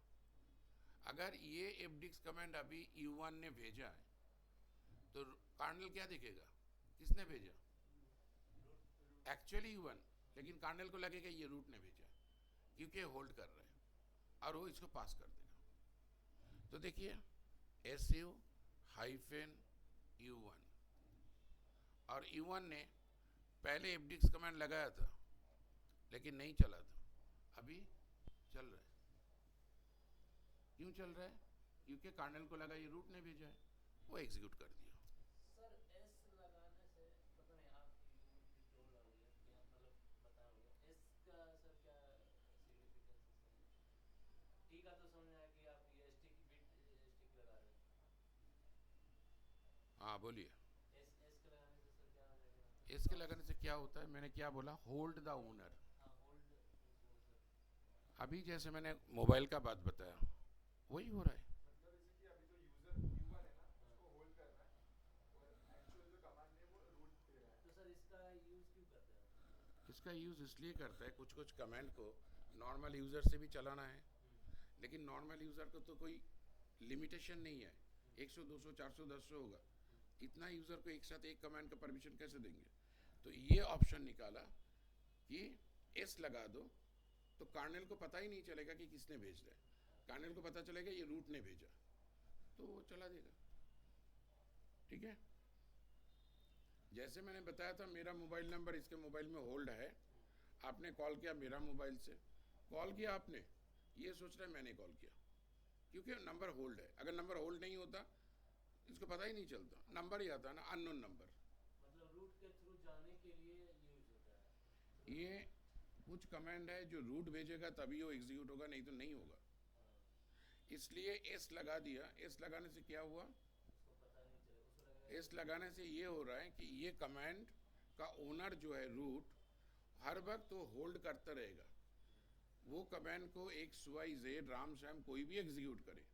A: अगर ये fdix कमांड अभी U1 ने भेजा है तो कर्नेल क्या दिखेगा, किसने भेजा, एक्चुअली U1, लेकिन कर्नेल को लगेगा ये रूट ने भेजा क्योंकि होल्ड कर रहा है और वो इसको पास कर देगा। तो देखिए su हाइफन U1, और U1 ने पहले fdix कमांड लगाया था लेकिन नहीं चला था, अभी चल रहा है। क्यों चल रहा है, क्योंकि कर्नेल को लगा ये रूट ने भेजा है, वो एग्जीक्यूट कर दिया।
B: सर एस लगाने से पता नहीं आप टोल होंगे क्या, मतलब बताओगे एस का सर क्या सिग्निफिकेंस है सर? टी का तो समझ आया कि आप ये स्टिक बिट स्टिक लगा रहे हैं।
A: हाँ बोलिए,
B: एस एस के लगाने से सर क्या हो जाएगा?
A: इसके लगाने से क्या होता है, मैंने क्या बोला, होल्ड द ओनर।
B: हाँ होल्ड वो सर।
A: अभी जैसे मैंने मोबाइल का बात बताया, वही हो रहा है।
C: मतलब जैसे कि अभी जो यूजर U1 है ना, उसको होल्ड कर रहा है और एक्चुअल जो कमांड है वो रूट दे रहा है।
B: तो सर इसका यूज क्यों करते हैं?
A: इसका यूज़ इसलिए करता है, कुछ कुछ कमांड को नॉर्मल यूज़र से भी चलाना है, लेकिन नॉर्मल यूज़र को तो कोई लिमिटेशन नहीं है, 100 200 400 1000 होगा, इतना यूज़र को एक साथ एक कमांड का परमिशन कैसे देंगे। तो ये ऑप्शन निकाला कि एस लगा दो तो कर्नेल को पता ही नहीं चलेगा कि किसने भेज रहा है, कर्नेल को पता चलेगा ये रूट ने भेजा, तो वो चला देगा। ठीक है, जैसे मैंने बताया था मेरा मोबाइल नंबर इसके मोबाइल में होल्ड है, आपने कॉल किया मेरा मोबाइल से, कॉल किया आपने, ये सोच रहा है मैंने कॉल किया, क्योंकि नंबर होल्ड है। अगर नंबर होल्ड नहीं होता इसको पता ही नहीं चलता, नंबर ही आता है ना, अननोन नंबर।
B: मतलब रूट के थ्रू जाने के लिए यूज होता है।
A: ये कुछ कमांड है जो रूट भेजेगा तभी वो एग्जीक्यूट होगा, नहीं तो नहीं होगा। इसलिए एस लगा दिया, एस लगाने से क्या हुआ,
B: उसको पता नहीं चले, उसको लगेगा
A: एस लगाने से ये हो रहा है कि ये कमांड का ओनर जो है रूट, हर वक्त वो होल्ड करता रहेगा। वो कमांड को XYZ राम श्याम कोई भी एग्जीक्यूट करे,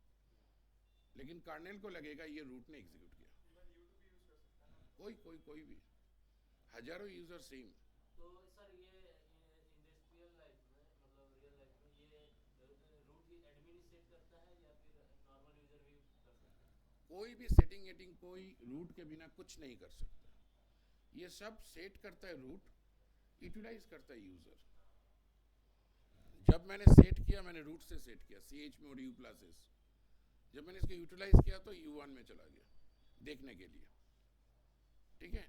A: लेकिन कर्नेल को लगेगा ये रूट ने एग्जीक्यूट किया।
C: इवन U2 भी यूज कर सकता है ना।
A: कोई भी, हजारों यूजर सेम।
B: तो सर ये इंडस्ट्रियल लाइफ में, मतलब रियल लाइफ में ये रूट ही एडमिन सेट करता है या फिर नॉर्मल यूजर भी कर सकते हैं?
A: कोई भी सेटिंग एटिंग कोई रूट के बिना कुछ नहीं कर सकता, ये सब सेट करता है रूट, यूटिलाइज करता है यूजर। जब मैंने सेट किया, मैंने रूट से सेट किया ch mod u plus S, जब मैंने इसको यूटिलाइज किया तो U1 में चला गया देखने के लिए। ठीक है,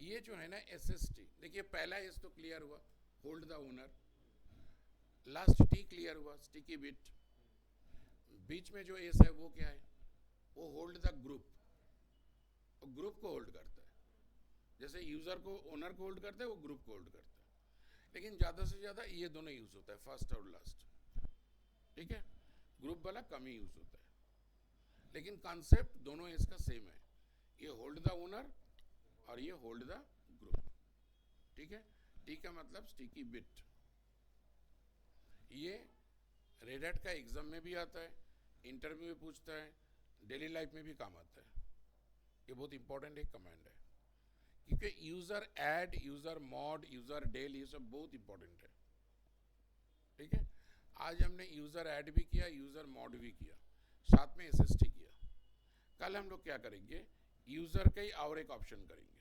A: ये जो है ना SST, देखिए पहला एस तो क्लियर हुआ, hold the owner, last T clear हुआ, स्टिकी बिट, बीच में जो एस है वो क्या है, वो होल्ड द ग्रुप, वो ग्रुप को होल्ड करता है, जैसे यूजर को ओनर को होल्ड करता है वो ग्रुप को होल्ड करता है। लेकिन ज़्यादा से ज़्यादा ये दोनों यूज होता है, फर्स्ट और लास्ट। ठीक है, ग्रुप वाला कम ही यूज होता है, लेकिन कॉन्सेप्ट दोनों इसका सेम है, ये होल्ड द ओनर और ये होल्ड द ग्रुप। ठीक है, टी का मतलब स्टिकी बिट, ये रेड हैट का एग्जाम में भी आता है, इंटरव्यू में पूछता है, डेली लाइफ में भी काम आता है। ये बहुत इंपॉर्टेंट एक कमांड है, क्योंकि user add, user mod, user del, ये सब बहुत इंपॉर्टेंट है। ठीक है, आज हमने यूजर ऐड भी किया, यूजर मॉड भी किया, साथ में SST किया। कल हम लोग क्या करेंगे, यूजर का ही और एक ऑप्शन करेंगे,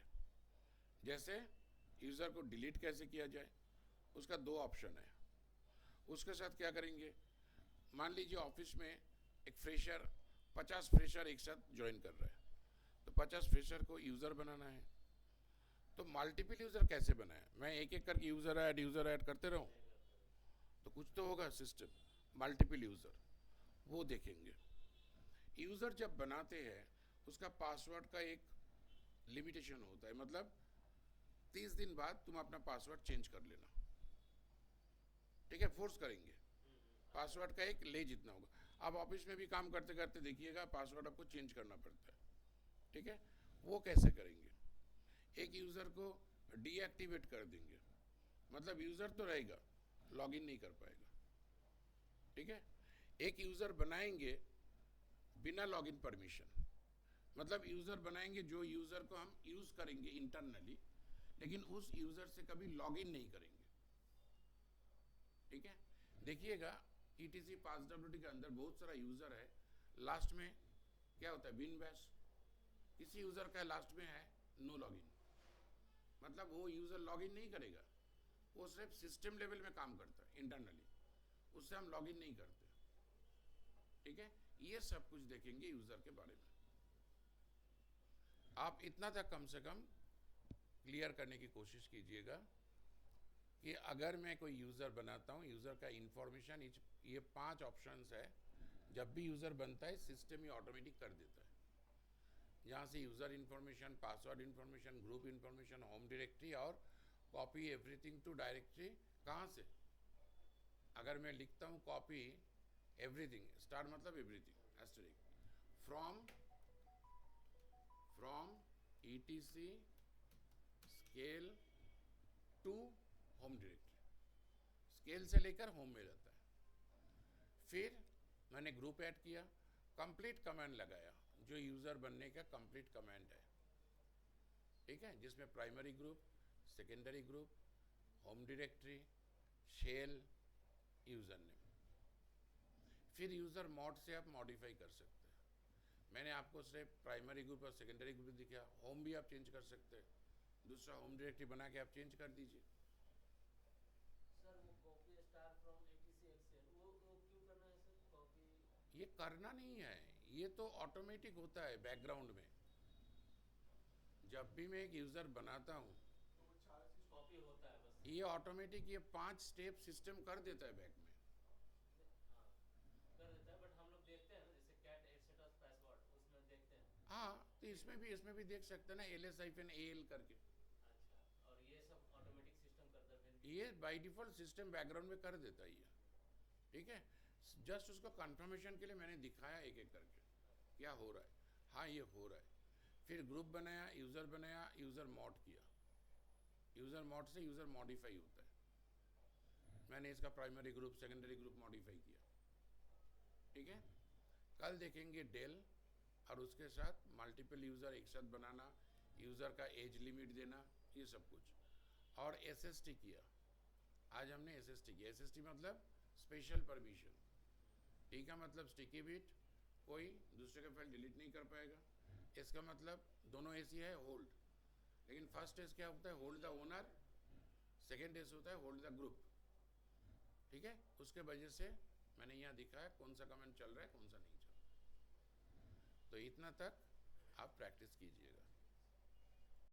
A: जैसे यूज़र को डिलीट कैसे किया जाए, उसका 2 ऑप्शन है। उसके साथ क्या करेंगे, मान लीजिए ऑफिस में एक फ्रेशर 50 फ्रेशर एक साथ ज्वाइन कर रहा है, तो 50 फ्रेशर को यूज़र बनाना है। तो मल्टीपल यूज़र कैसे बनाए, मैं एक एक करके यूज़र ऐड करते रहूँ, तो कुछ तो होगा सिस्टम। मल्टीपल यूज़र वो देखेंगे। यूज़र जब बनाते हैं उसका पासवर्ड का एक लिमिटेशन होता है, मतलब 30 दिन बाद तुम अपना पासवर्ड चेंज कर लेना, ठीक है, फोर्स करेंगे। पासवर्ड का एक ले जितना होगा। आप ऑफिस में भी काम करते करते देखिएगा पासवर्ड आपको चेंज करना पड़ता है, ठीक है। वो कैसे करेंगे, एक यूज़र को डीएक्टिवेट कर देंगे, मतलब यूज़र तो रहेगा, लॉगिन नहीं कर पाएगा, ठीक है। एक यूज़र बनाएंगे बिना लॉगिन परमिशन, मतलब यूज़र बनाएंगे जो यूज़र को हम यूज़ करेंगे इंटरनली, लेकिन उस यूज़र से कभी लॉगिन नहीं करेंगे, ठीक है। देखिएगा ETC PassWD के अंदर बहुत सारा यूज़र है, लास्ट में क्या होता है, बिन बैश। किसी यूज़र का लास्ट में है नो लॉगिन, मतलब वो यूज़र लॉगिन नहीं करेगा, वो सिर्फ सिस्टम लेवल में काम करता है इंटरनली, उससे हम लॉगिन नहीं करते, ठीक है। ये सब कुछ देखेंगे यूज़र के बारे में। आप इतना तक कम से कम क्लियर करने की कोशिश कीजिएगा कि अगर मैं कोई यूज़र बनाता हूँ, यूज़र का इंफॉर्मेशन, ये 5 ऑप्शंस है, जब भी यूज़र बनता है सिस्टम ये ऑटोमेटिक कर देता है। यहाँ से user information, password information, group information, home directory और कॉपी एवरीथिंग टू डायरेक्टरी। कहाँ से, अगर मैं लिखता हूँ कॉपी एवरीथिंग, स्टार मतलब everything, asterisk, from ETC skel to home directory, skel से लेकर होम में रहता है। फिर मैंने ग्रुप ऐड किया, कंप्लीट कमांड लगाया, जो यूज़र बनने का कंप्लीट कमांड है, ठीक है, जिसमें primary group, secondary group, home directory, shell, user name. फिर यूज़र मोड से आप मॉडिफाई कर सकते हैं। मैंने आपको सिर्फ प्राइमरी ग्रुप और सेकेंडरी ग्रुप दिखाया, होम भी आप चेंज कर सकते हैं, दूसरा होम डायरेक्टरी बना के आप चेंज कर दीजिए।
B: सर वो copy star from ETC excel वो क्यों करना है सर, कॉपी?
A: ये करना नहीं है, ये तो ऑटोमेटिक होता है बैकग्राउंड में। जब भी मैं एक यूज़र बनाता हूँ
C: तो वो 4 चीज
B: कॉपी होता है बस।
A: ये ऑटोमेटिक ये 5 स्टेप सिस्टम कर देता है बैक में।
B: हाँ कर देता है, बट हम लोग देखते हैं ना, जैसे कैट एटसेट्रा पासवर्ड उसमें देखते हैं।
A: हाँ, तो इसमें भी देख सकते हैं ना, ls-al करके।
B: अच्छा, और ये सब ऑटोमेटिक सिस्टम करता है फिर?
A: ये बाय डिफ़ॉल्ट सिस्टम बैकग्राउंड में कर देता है ये, ठीक है। जस्ट उसको कंफर्मेशन के लिए मैंने दिखाया एक एक करके क्या हो रहा है। हाँ ये हो रहा है। फिर ग्रुप बनाया, यूज़र मॉड किया, यूज़र मॉड से यूज़र मॉडिफाई होता है। मैंने इसका primary group, secondary group modify किया, ठीक है। कल देखेंगे डेल, और उसके साथ मल्टीपल यूज़र एक साथ बनाना, यूज़र का एज लिमिट देना, ये सब कुछ। और SST किया, आज हमने SST किया। SST मतलब स्पेशल परमिशन, टी का मतलब स्टिकी बिट, कोई दूसरे का फाइल डिलीट नहीं कर पाएगा। इसका मतलब दोनों ऐसी है होल्ड, लेकिन फर्स्ट एस क्या होता है, hold the owner, second S होता है होल्ड द ग्रुप, ठीक है। उसके वजह से मैंने यहाँ दिखाया कौन सा कमेंट चल रहा है, कौन सा नहीं चल रहा। तो इतना तक आप प्रैक्टिस कीजिएगा।